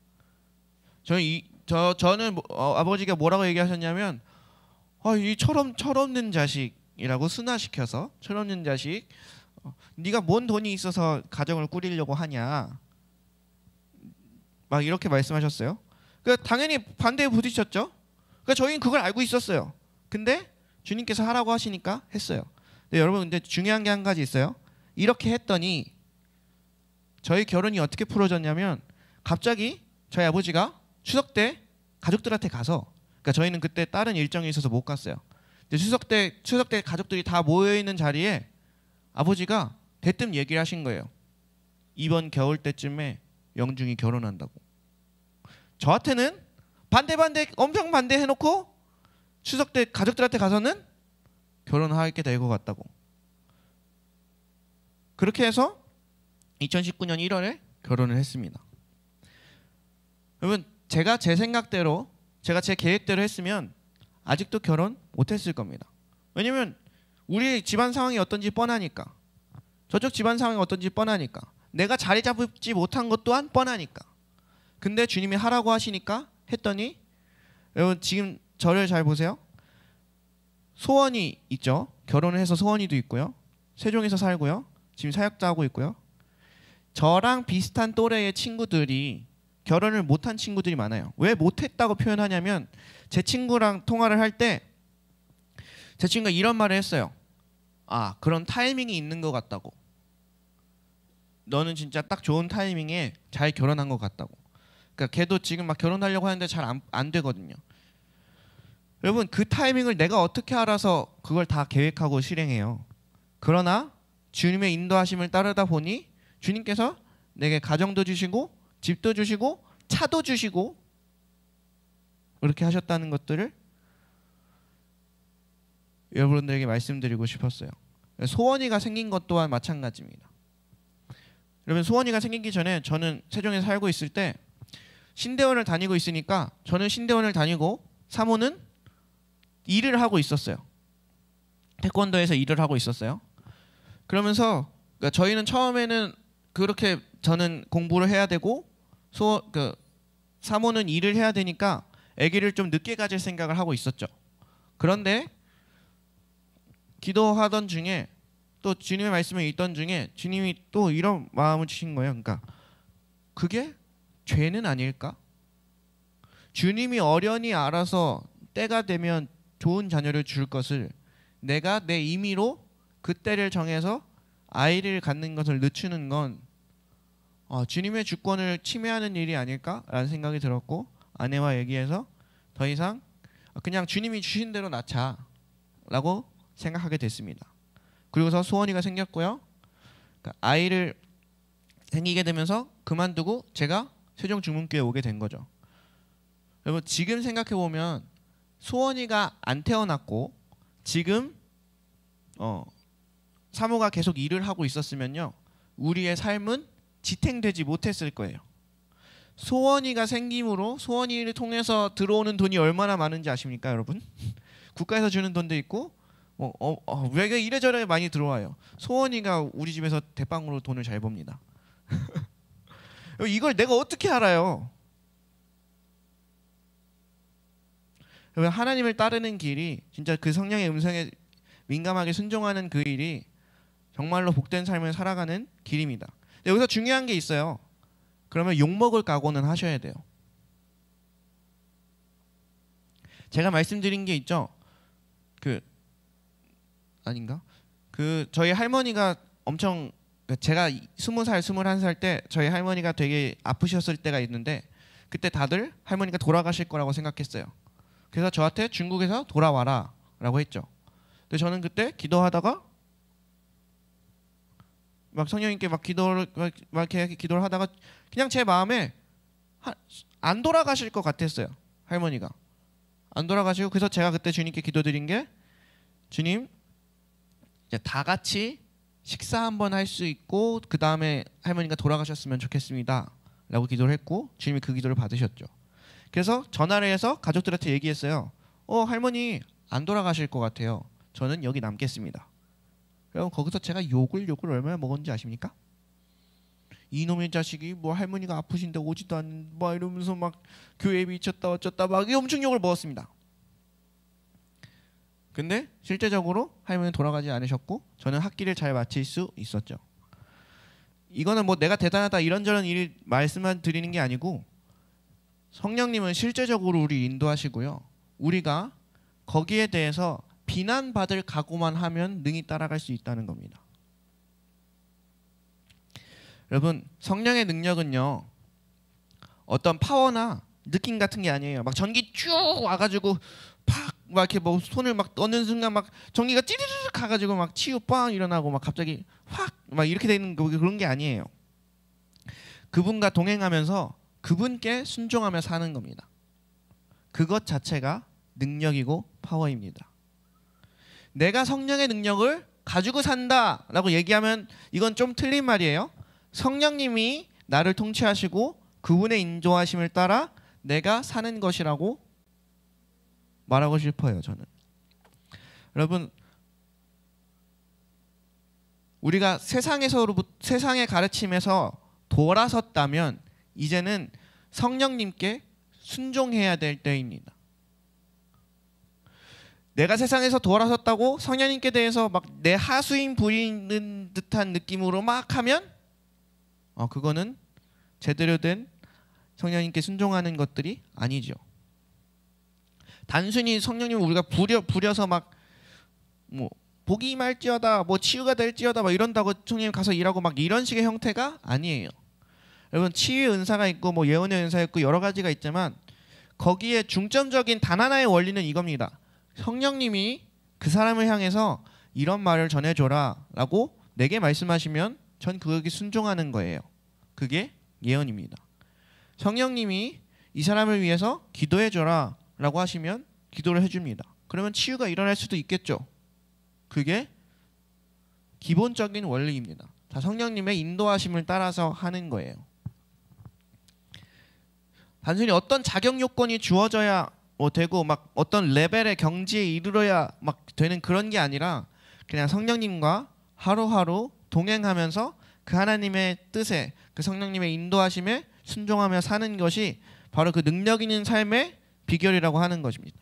저는 아버지가 뭐라고 얘기하셨냐면 이 철없는 자식이라고 순화시켜서 철없는 자식, 네가 뭔 돈이 있어서 가정을 꾸리려고 하냐, 막 이렇게 말씀하셨어요. 그러니까 당연히 반대에 부딪혔죠. 그러니까 저희는 그걸 알고 있었어요. 근데 주님께서 하라고 하시니까 했어요. 근데 여러분 근데 중요한 게 한 가지 있어요. 이렇게 했더니 저희 결혼이 어떻게 풀어졌냐면 갑자기 저희 아버지가 추석 때 가족들한테 가서, 그러니까 저희는 그때 다른 일정이 있어서 못 갔어요. 근데 추석 때 가족들이 다 모여 있는 자리에 아버지가 대뜸 얘기를 하신 거예요. 이번 겨울 때쯤에 영중이 결혼한다고. 저한테는 반대 엄청 반대해놓고 추석 때 가족들한테 가서는 결혼하게 될 것 같다고. 그렇게 해서 2019년 1월에 결혼을 했습니다. 여러분 제가 제 생각대로, 제가 제 계획대로 했으면 아직도 결혼 못했을 겁니다. 왜냐면 우리 집안 상황이 어떤지 뻔하니까, 저쪽 집안 상황이 어떤지 뻔하니까, 내가 자리 잡지 못한 것 또한 뻔하니까. 근데 주님이 하라고 하시니까 했더니, 여러분 지금 저를 잘 보세요. 소원이 있죠. 결혼을 해서 소원이도 있고요. 세종에서 살고요. 지금 사역도 하고 있고요. 저랑 비슷한 또래의 친구들이 결혼을 못한 친구들이 많아요. 왜 못했다고 표현하냐면 제 친구랑 통화를 할 때 제 친구가 이런 말을 했어요. 그런 타이밍이 있는 것 같다고. 너는 진짜 딱 좋은 타이밍에 잘 결혼한 것 같다고. 그러니까 걔도 지금 막 결혼하려고 하는데 잘 안 되거든요. 여러분 그 타이밍을 내가 어떻게 알아서 그걸 다 계획하고 실행해요. 그러나 주님의 인도하심을 따르다 보니 주님께서 내게 가정도 주시고 집도 주시고 차도 주시고 그렇게 하셨다는 것들을 여러분들에게 말씀드리고 싶었어요. 소원이가 생긴 것 또한 마찬가지입니다. 여러분 소원이가 생기기 전에 저는 세종에 살고 있을 때 신대원을 다니고 있으니까, 저는 신대원을 다니고 사모는 일을 하고 있었어요. 태권도에서 일을 하고 있었어요. 그러면서 그러니까 저희는 처음에는 그렇게 저는 공부를 해야 되고 사모는 일을 해야 되니까 아기를 좀 늦게 가질 생각을 하고 있었죠. 그런데 기도하던 중에 또 주님의 말씀을 읽던 중에 주님이 또 이런 마음을 주신 거예요. 그러니까 그게 죄는 아닐까? 주님이 어련히 알아서 때가 되면 좋은 자녀를 줄 것을 내가 내 임의로 그 때를 정해서 아이를 갖는 것을 늦추는 건 주님의 주권을 침해하는 일이 아닐까라는 생각이 들었고, 아내와 얘기해서 더 이상 그냥 주님이 주신 대로 낳자라고 생각하게 됐습니다. 그리고서 소원이가 생겼고요. 그러니까 아이를 생기게 되면서 그만두고 제가 세종중문교에 오게 된 거죠. 여러분 지금 생각해 보면 소원이가 안 태어났고 지금 사모가 계속 일을 하고 있었으면요, 우리의 삶은 지탱되지 못했을 거예요. 소원이가 생김으로 소원이를 통해서 들어오는 돈이 얼마나 많은지 아십니까 여러분? 국가에서 주는 돈도 있고 왜 이래저래 많이 들어와요. 소원이가 우리 집에서 대빵으로 돈을 잘 법니다. 이걸 내가 어떻게 알아요? 하나님을 따르는 길이, 진짜 그 성령의 음성에 민감하게 순종하는 그 일이 정말로 복된 삶을 살아가는 길입니다. 여기서 중요한 게 있어요. 그러면 욕먹을 각오는 하셔야 돼요. 제가 말씀드린 게 있죠. 아닌가? 저희 할머니가 엄청 제가 20살, 21살 때 저희 할머니가 되게 아프셨을 때가 있는데 그때 다들 할머니가 돌아가실 거라고 생각했어요. 그래서 저한테 중국에서 돌아와라 라고 했죠. 근데 저는 그때 기도하다가 막 성령님께 막 이렇게 기도를 하다가 그냥 제 마음에 안 돌아가실 것 같았어요. 할머니가 안 돌아가시고. 그래서 제가 그때 주님께 기도드린 게, 주님 이제 다 같이 식사 한번 할 수 있고 그 다음에 할머니가 돌아가셨으면 좋겠습니다 라고 기도를 했고, 주님이 그 기도를 받으셨죠. 그래서 전화를 해서 가족들한테 얘기했어요. 할머니 안 돌아가실 것 같아요. 저는 여기 남겠습니다. 그럼 거기서 제가 욕을 얼마나 먹었는지 아십니까? 이놈의 자식이 뭐 할머니가 아프신데 오지도 않는 막 이러면서 막 교회에 미쳤다 어쩌다 막 엄청 욕을 먹었습니다. 근데 실제적으로 할머니는 돌아가지 않으셨고 저는 학기를 잘 마칠 수 있었죠. 이거는 뭐 내가 대단하다 이런저런 일 말씀만 드리는 게 아니고, 성령님은 실제적으로 우리 인도하시고요. 우리가 거기에 대해서 비난받을 각오만 하면 능히 따라갈 수 있다는 겁니다. 여러분, 성령의 능력은요, 어떤 파워나 느낌 같은 게 아니에요. 막 전기 쭉 와가지고 막 이렇게 뭐 손을 막 넣는 순간 막 전기가 찌르르 가가지고 막 치유 빵 일어나고 막 갑자기 확 막 이렇게 되는 그런 게 아니에요. 그분과 동행하면서 그분께 순종하며 사는 겁니다. 그것 자체가 능력이고 파워입니다. 내가 성령의 능력을 가지고 산다라고 얘기하면 이건 좀 틀린 말이에요. 성령님이 나를 통치하시고 그분의 인도하심을 따라 내가 사는 것이라고 말하고 싶어요. 저는. 여러분, 우리가 세상의 가르침에서 돌아섰다면 이제는 성령님께 순종해야 될 때입니다. 내가 세상에서 돌아섰다고 성령님께 대해서 막 내 하수인 부리는 듯한 느낌으로 막 하면 그거는 제대로 된 성령님께 순종하는 것들이 아니죠. 단순히 성령님을 우리가 부려서 막 뭐 복이 임할지어다, 뭐 치유가 될지어다 막 이런다고 성령님 가서 일하고 막 이런 식의 형태가 아니에요. 여러분, 치유의 은사가 있고 뭐 예언의 은사가 있고 여러 가지가 있지만 거기에 중점적인 단 하나의 원리는 이겁니다. 성령님이 그 사람을 향해서 이런 말을 전해줘라 라고 내게 말씀하시면 전 그에게 순종하는 거예요. 그게 예언입니다. 성령님이 이 사람을 위해서 기도해줘라 라고 하시면 기도를 해줍니다. 그러면 치유가 일어날 수도 있겠죠. 그게 기본적인 원리입니다. 다 성령님의 인도하심을 따라서 하는 거예요. 단순히 어떤 자격 요건이 주어져야 되고 막 어떤 레벨의 경지에 이르러야 막 되는 그런 게 아니라 그냥 성령님과 하루하루 동행하면서 그 하나님의 뜻에, 그 성령님의 인도하심에 순종하며 사는 것이 바로 그 능력 있는 삶의 비결이라고 하는 것입니다.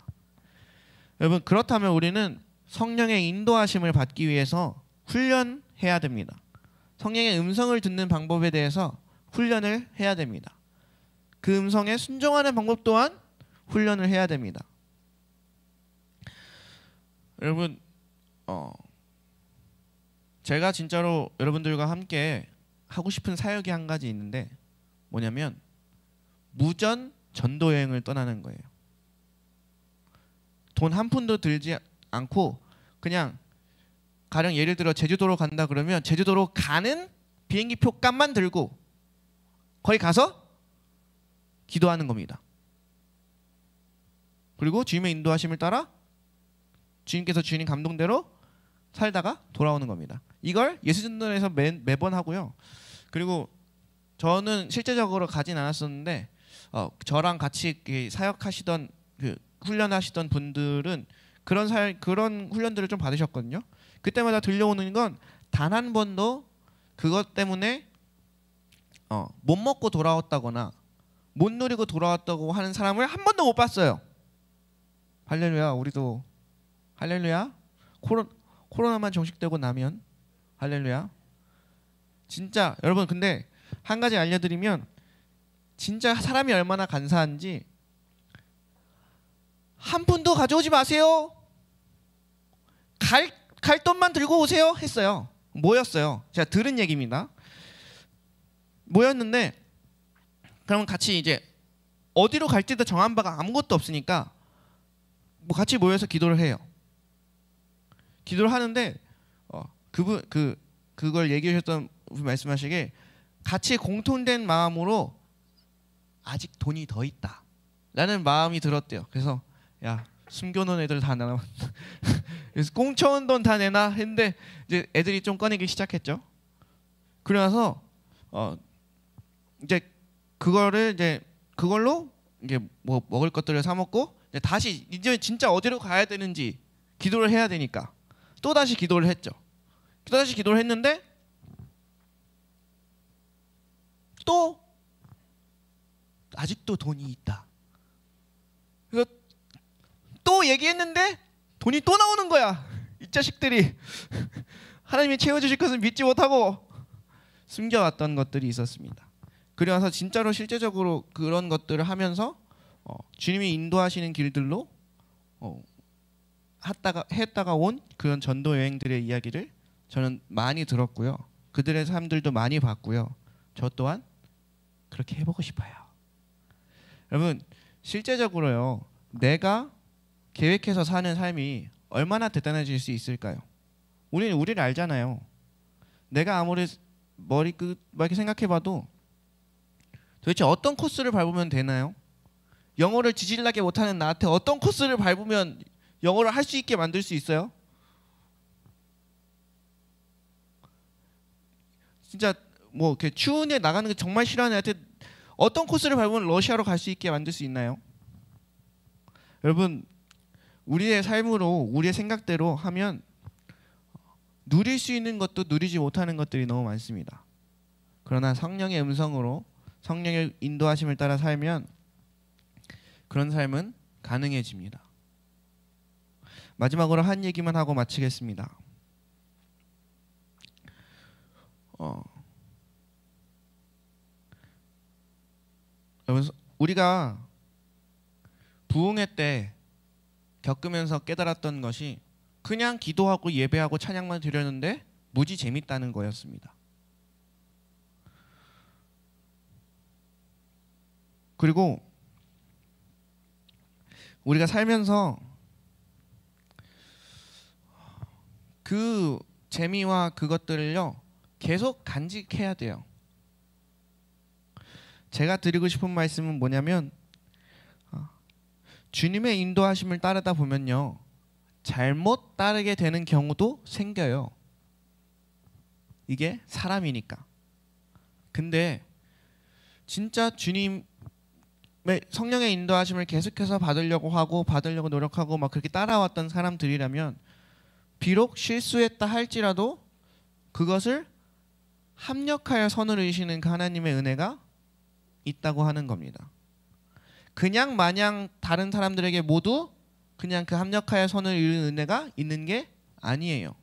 여러분, 그렇다면 우리는 성령의 인도하심을 받기 위해서 훈련해야 됩니다. 성령의 음성을 듣는 방법에 대해서 훈련을 해야 됩니다. 그 음성에 순종하는 방법 또한 훈련을 해야 됩니다. 여러분, 제가 진짜로 여러분들과 함께 하고 싶은 사역이 한 가지 있는데 뭐냐면 무전 전도 여행을 떠나는 거예요. 돈 한 푼도 들지 않고 그냥 가령 예를 들어 제주도로 간다 그러면 제주도로 가는 비행기표 값만 들고 거기 가서 기도하는 겁니다. 그리고 주님의 인도하심을 따라 주님께서 주님 감동대로 살다가 돌아오는 겁니다. 이걸 예수전도에서 매번 하고요. 그리고 저는 실제적으로 가진 않았었는데 저랑 같이 사역하시던 훈련하시던 분들은 그런 훈련들을 좀 받으셨거든요. 그때마다 들려오는 건 단 한 번도 그것 때문에 못 먹고 돌아왔다거나 못 누리고 돌아왔다고 하는 사람을 한 번도 못 봤어요. 할렐루야. 우리도 할렐루야. 코로나만 종식되고 나면 할렐루야. 진짜 여러분, 근데 한 가지 알려드리면 진짜 사람이 얼마나 간사한지, 한 푼도 가져오지 마세요. 갈 돈만 들고 오세요 했어요. 모였어요. 제가 들은 얘기입니다. 모였는데 그러면 같이 이제 어디로 갈지도 정한 바가 아무것도 없으니까 뭐 같이 모여서 기도를 해요. 기도를 하는데 그걸 얘기해 주셨던 분 말씀하시길 같이 공통된 마음으로 아직 돈이 더 있다 라는 마음이 들었대요. 그래서 야 숨겨놓은 애들 다 내놔. 그래서 공쳐온 돈 다 내놔 했는데 이제 애들이 좀 꺼내기 시작했죠. 그러면서 이제 그걸로 이제 뭐 먹을 것들을 사 먹고 다시 이제 진짜 어디로 가야 되는지 기도를 해야 되니까 또 다시 기도를 했죠. 또 다시 기도를 했는데 또 아직도 돈이 있다. 그래서 또 얘기했는데 돈이 또 나오는 거야. 이 자식들이 하나님이 채워주실 것을 믿지 못하고 숨겨왔던 것들이 있었습니다. 그래서 진짜로 실제적으로 그런 것들을 하면서 주님이 인도하시는 길들로 했다가 온 그런 전도 여행들의 이야기를 저는 많이 들었고요. 그들의 삶들도 많이 봤고요. 저 또한 그렇게 해보고 싶어요. 여러분 실제적으로요. 내가 계획해서 사는 삶이 얼마나 대단해질 수 있을까요? 우리는 우리를 알잖아요. 내가 아무리 머리끝 생각해봐도 도대체 어떤 코스를 밟으면 되나요? 영어를 지질나게 못하는 나한테 어떤 코스를 밟으면 영어를 할 수 있게 만들 수 있어요? 진짜 뭐 이렇게 추운 데 나가는 거 정말 싫어하는 애한테 어떤 코스를 밟으면 러시아로 갈 수 있게 만들 수 있나요? 여러분 우리의 삶으로 우리의 생각대로 하면 누릴 수 있는 것도 누리지 못하는 것들이 너무 많습니다. 그러나 성령의 음성으로 성령의 인도하심을 따라 살면 그런 삶은 가능해집니다. 마지막으로 한 얘기만 하고 마치겠습니다. 여러분 우리가 부흥회 때 겪으면서 깨달았던 것이 그냥 기도하고 예배하고 찬양만 드렸는데 무지 재밌다는 거였습니다. 그리고 우리가 살면서 그 재미와 그것들을요 계속 간직해야 돼요. 제가 드리고 싶은 말씀은 뭐냐면 주님의 인도하심을 따르다 보면요 잘못 따르게 되는 경우도 생겨요. 이게 사람이니까. 근데 진짜 주님의 성령의 인도하심을 계속해서 받으려고 노력하고 막 그렇게 따라왔던 사람들이라면 비록 실수했다 할지라도 그것을 합력하여 선을 이시는 그 하나님의 은혜가 있다고 하는 겁니다. 그냥 마냥 다른 사람들에게 모두 그냥 그 합력하여 선을 이루는 은혜가 있는 게 아니에요.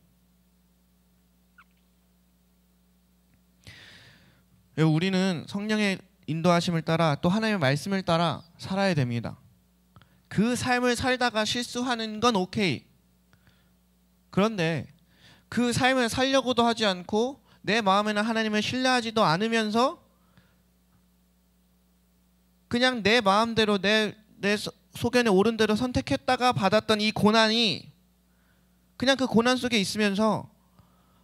우리는 성령의 인도하심을 따라 또 하나님의 말씀을 따라 살아야 됩니다. 그 삶을 살다가 실수하는 건 오케이. 그런데 그 삶을 살려고도 하지 않고 내 마음에는 하나님을 신뢰하지도 않으면서 그냥 내 마음대로 내 소견에 옳은 대로 선택했다가 받았던 이 고난이 그냥 그 고난 속에 있으면서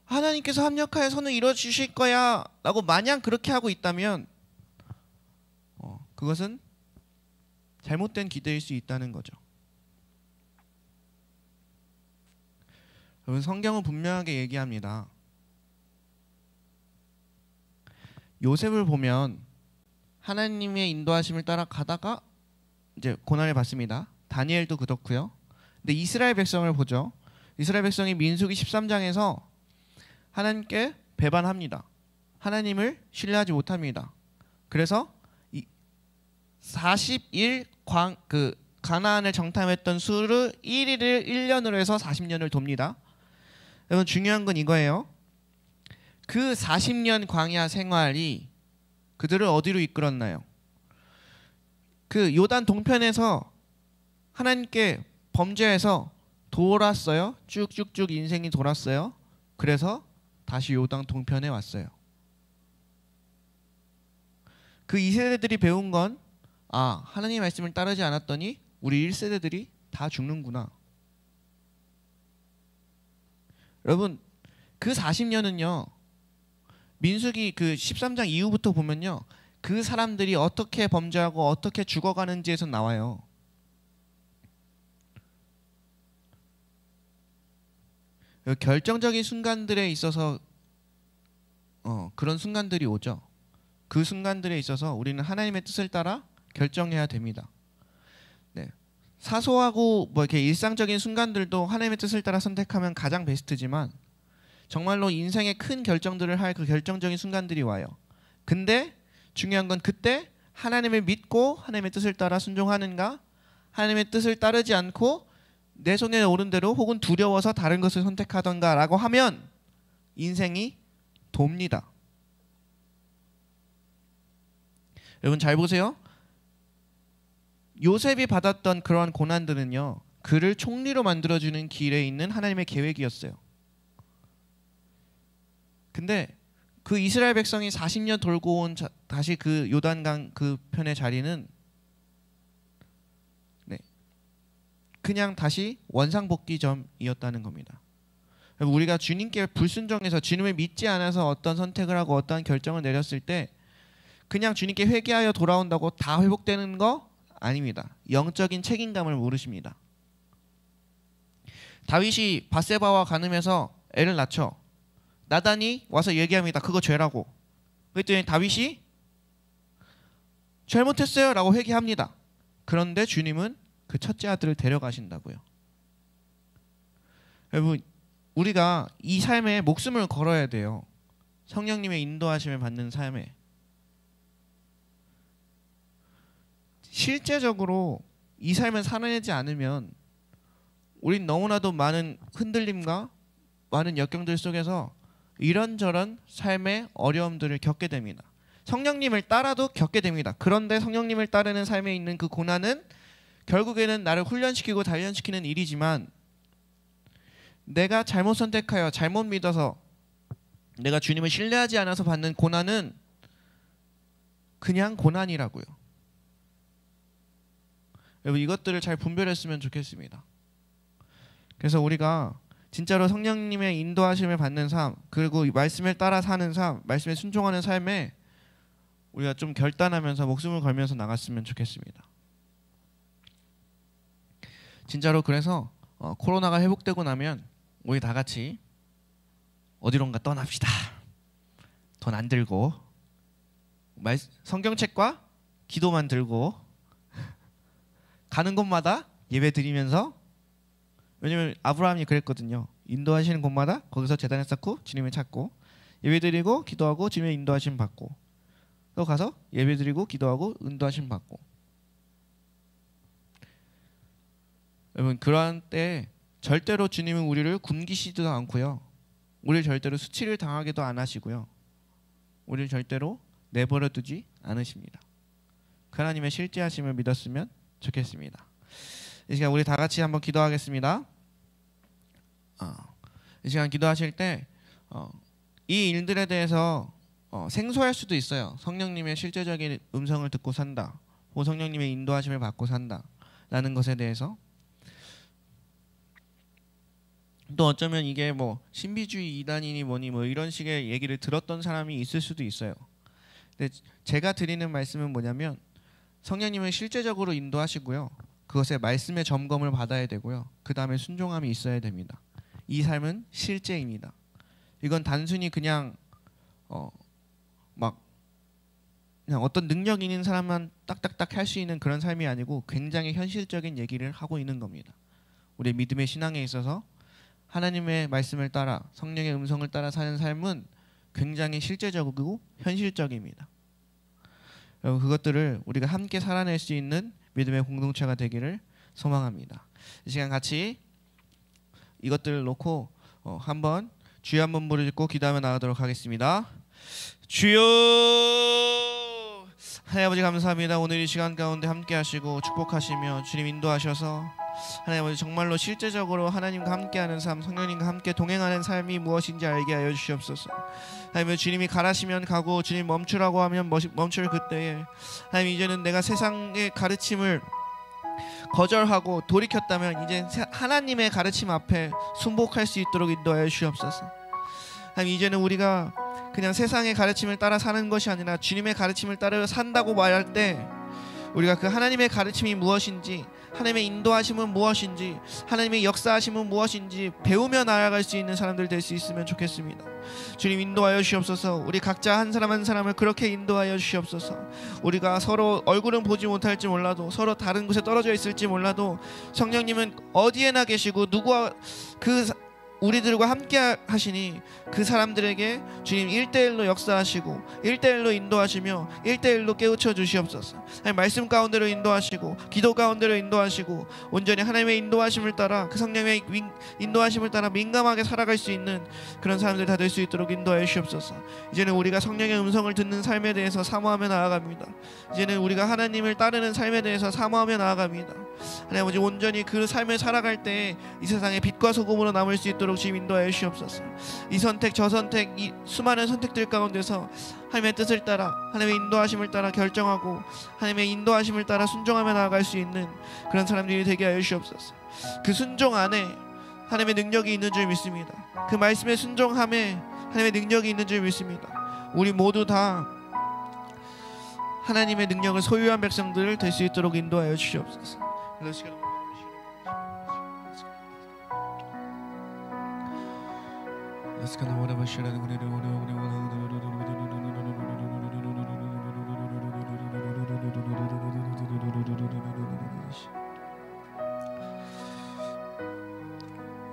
하나님께서 합력하여 선을 이루어주실 거야 라고 마냥 그렇게 하고 있다면 그것은 잘못된 기대일 수 있다는 거죠. 여러분 성경은 분명하게 얘기합니다. 요셉을 보면 하나님의 인도하심을 따라 가다가 이제 고난을 받습니다. 다니엘도 그렇고요. 근데 이스라엘 백성을 보죠. 이스라엘 백성이 민수기 13장에서 하나님께 배반합니다. 하나님을 신뢰하지 못합니다. 그래서 40일 가나안을 정탐했던 수를 1일을 1년으로 해서 40년을 돕니다. 여러분 중요한 건 이거예요. 그 40년 광야 생활이 그들을 어디로 이끌었나요? 그 요단 동편에서 하나님께 범죄해서 돌았어요. 쭉쭉쭉 인생이 돌았어요. 그래서 다시 요단 동편에 왔어요. 그 2세대들이 배운 건 하나님의 말씀을 따르지 않았더니 우리 1세대들이 다 죽는구나. 여러분, 그 40년은요. 민수기 그 13장 이후부터 보면요. 그 사람들이 어떻게 범죄하고 어떻게 죽어가는지에서 나와요. 결정적인 순간들에 있어서 그런 순간들이 오죠. 그 순간들에 있어서 우리는 하나님의 뜻을 따라 결정해야 됩니다. 네. 사소하고 뭐 이렇게 일상적인 순간들도 하나님의 뜻을 따라 선택하면 가장 베스트지만 정말로 인생의 큰 결정들을 할 그 결정적인 순간들이 와요. 근데 중요한 건 그때 하나님을 믿고 하나님의 뜻을 따라 순종하는가, 하나님의 뜻을 따르지 않고 내 손에 오른 대로 혹은 두려워서 다른 것을 선택하던가 라고 하면 인생이 돕니다. 여러분 잘 보세요. 요셉이 받았던 그러한 고난들은요, 그를 총리로 만들어주는 길에 있는 하나님의 계획이었어요. 근데 그 이스라엘 백성이 40년 돌고 온 다시 그 요단강 그 편의 자리는 그냥 다시 원상복귀점이었다는 겁니다. 우리가 주님께 불순종해서 주님을 믿지 않아서 어떤 선택을 하고 어떤 결정을 내렸을 때 그냥 주님께 회개하여 돌아온다고 다 회복되는 거 아닙니다. 영적인 책임감을 모르십니다. 다윗이 밧세바와 간음해서 애를 낳죠. 나단이 와서 얘기합니다. 그거 죄라고. 그랬더니 다윗이 잘못했어요 라고 회개합니다. 그런데 주님은 그 첫째 아들을 데려가신다고요. 여러분, 우리가 이 삶에 목숨을 걸어야 돼요. 성령님의 인도하심을 받는 삶에. 실제적으로 이 삶을 살아내지 않으면 우린 너무나도 많은 흔들림과 많은 역경들 속에서 이런저런 삶의 어려움들을 겪게 됩니다. 성령님을 따라도 겪게 됩니다. 그런데 성령님을 따르는 삶에 있는 그 고난은 결국에는 나를 훈련시키고 단련시키는 일이지만 내가 잘못 선택하여 잘못 믿어서 내가 주님을 신뢰하지 않아서 받는 고난은 그냥 고난이라고요. 여러분 이것들을 잘 분별했으면 좋겠습니다. 그래서 우리가 진짜로 성령님의 인도하심을 받는 삶, 그리고 말씀을 따라 사는 삶, 말씀에 순종하는 삶에 우리가 좀 결단하면서 목숨을 걸면서 나갔으면 좋겠습니다. 진짜로 그래서 코로나가 회복되고 나면 우리 다 같이 어디론가 떠납시다. 돈 안 들고 성경책과 기도만 들고 가는 곳마다 예배 드리면서, 왜냐면 아브라함이 그랬거든요. 인도하시는 곳마다 거기서 제단을 쌓고 주님을 찾고 예배 드리고 기도하고 주님의 인도하심 받고 또 가서 예배 드리고 기도하고 인도하심 받고. 여러분 그러한 때 절대로 주님은 우리를 굶기시지도 않고요. 우리를 절대로 수치를 당하게도 안 하시고요. 우리를 절대로 내버려 두지 않으십니다. 그 하나님의 실제하심을 믿었으면 좋겠습니다. 이 시간 우리 다 같이 한번 기도하겠습니다. 이 시간 기도하실 때 이 일들에 대해서 생소할 수도 있어요. 성령님의 실제적인 음성을 듣고 산다, 혹은 성령님의 인도하심을 받고 산다 라는 것에 대해서. 또 어쩌면 이게 뭐 신비주의 이단이니 뭐니 뭐 이런 식의 얘기를 들었던 사람이 있을 수도 있어요. 근데 제가 드리는 말씀은 뭐냐면 성령님은 실제적으로 인도하시고요. 그것에 말씀의 점검을 받아야 되고요. 그 다음에 순종함이 있어야 됩니다. 이 삶은 실제입니다. 이건 단순히 그냥 그냥 어떤 능력 있는 사람만 딱딱딱 할 수 있는 그런 삶이 아니고 굉장히 현실적인 얘기를 하고 있는 겁니다. 우리의 믿음의 신앙에 있어서 하나님의 말씀을 따라 성령의 음성을 따라 사는 삶은 굉장히 실제적이고 현실적입니다. 여러분 그것들을 우리가 함께 살아낼 수 있는 믿음의 공동체가 되기를 소망합니다. 이 시간 같이 이것들을 놓고 한번 주여 한번 부르짖고 기도하며 나가도록 하겠습니다. 주여, 하나님 아버지 감사합니다. 오늘 이 시간 가운데 함께 하시고 축복하시며 주님 인도하셔서 하나님 아버지 정말로 실제적으로 하나님과 함께하는 삶, 성령님과 함께 동행하는 삶이 무엇인지 알게 하여 주시옵소서. 하나님 주님이 가라시면 가고 주님 멈추라고 하면 멈출 그때에 하나님 이제는 내가 세상의 가르침을 거절하고 돌이켰다면 이제 하나님의 가르침 앞에 순복할 수 있도록 인도하여 주시옵소서. 하나님 이제는 우리가 그냥 세상의 가르침을 따라 사는 것이 아니라 주님의 가르침을 따라 산다고 말할 때 우리가 그 하나님의 가르침이 무엇인지, 하나님의 인도하심은 무엇인지, 하나님의 역사하심은 무엇인지 배우며 나아갈 수 있는 사람들 될 수 있으면 좋겠습니다. 주님 인도하여 주시옵소서. 우리 각자 한 사람 한 사람을 그렇게 인도하여 주시옵소서. 우리가 서로 얼굴은 보지 못할지 몰라도, 서로 다른 곳에 떨어져 있을지 몰라도 성령님은 어디에나 계시고 누구와 우리들과 함께 하시니 그 사람들에게 주님 1대1로 역사하시고 1대1로 인도하시며 1대1로 깨우쳐 주시옵소서. 말씀 가운데로 인도하시고 기도 가운데로 인도하시고 온전히 하나님의 인도하심을 따라 그 성령의 인도하심을 따라 민감하게 살아갈 수 있는 그런 사람들 다 될 수 있도록 인도하여 주시옵소서. 이제는 우리가 성령의 음성을 듣는 삶에 대해서 사모하며 나아갑니다. 이제는 우리가 하나님을 따르는 삶에 대해서 사모하며 나아갑니다. 하나님 아버지 온전히 그 삶을 살아갈 때 이 세상에 빛과 소금으로 남을 수 있도록 주님 인도하여 주시옵소서. 이 선택 저 선택 이 수많은 선택들 가운데서 하나님의 뜻을 따라 하나님의 인도하심을 따라 결정하고 하나님의 인도하심을 따라 순종하며 나아갈 수 있는 그런 사람들이 되게 하여 주시옵소서. 그 순종 안에 하나님의 능력이 있는 줄 믿습니다. 그 말씀에 순종함에 하나님의 능력이 있는 줄 믿습니다. 우리 모두 다 하나님의 능력을 소유한 백성들 될 수 있도록 인도하여 주시옵소서.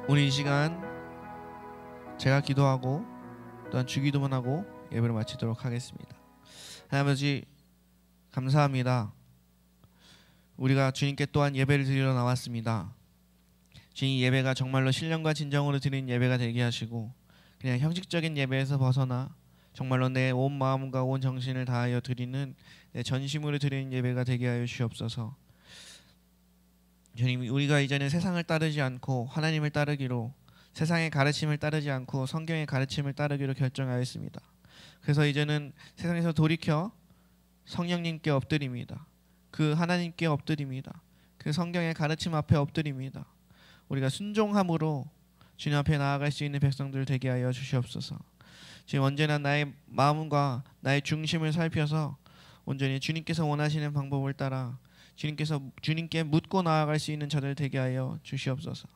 우리 이 시간 제가 기도하고 또한 주기도문 하고 예배를 마치도록 하겠습니다. 하나님 아버지 감사합니다. 우리가 주님께 또한 예배를 드리러 나왔습니다. 주님 예배가 정말로 신령과 진정으로 드리는 예배가 되게 하시고 그냥 형식적인 예배에서 벗어나 정말로 내 온 마음과 온 정신을 다하여 드리는 내 전심으로 드리는 예배가 되게 하여 주옵소서. 주님 우리가 이제는 세상을 따르지 않고 하나님을 따르기로 세상의 가르침을 따르지 않고 성경의 가르침을 따르기로 결정하였습니다. 그래서 이제는 세상에서 돌이켜 성령님께 엎드립니다. 그 하나님께 엎드립니다. 그 성경의 가르침 앞에 엎드립니다. 우리가 순종함으로 주님 앞에 나아갈 수 있는 백성들 되게 하여 주시옵소서. 지금 언제나 나의 마음과 나의 중심을 살펴서 온전히 주님께서 원하시는 방법을 따라 주님께 묻고 나아갈 수 있는 저들 되게 하여 주시옵소서.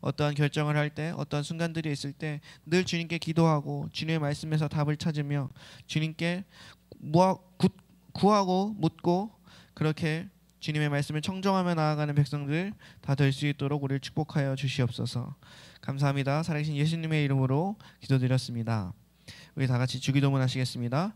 어떠한 결정을 할 때 어떠한 순간들이 있을 때 늘 주님께 기도하고 주님의 말씀에서 답을 찾으며 주님께 구하고 묻고 그렇게 주님의 말씀을 청정하며 나아가는 백성들 다 될 수 있도록 우리를 축복하여 주시옵소서. 감사합니다. 살아계신 예수님의 이름으로 기도드렸습니다. 우리 다 같이 주기도문 하시겠습니다.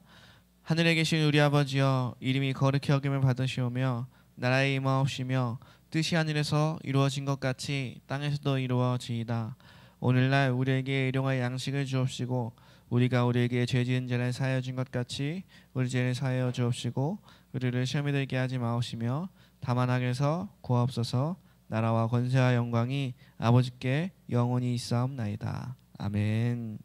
하늘에 계신 우리 아버지여 이름이 거룩히 여김을 받으시오며 나라의 임하옵시며 뜻이 하늘에서 이루어진 것 같이 땅에서도 이루어지이다. 오늘날 우리에게 일용할 양식을 주옵시고 우리가 우리에게 죄 지은 자를 사하여 준 것 같이 우리 죄를 사하여 주옵시고 우리를 시험에 들게 하지 마옵시며 다만 악에서 구하옵소서. 나라와 권세와 영광이 아버지께 영원히 있사옵나이다. 아멘.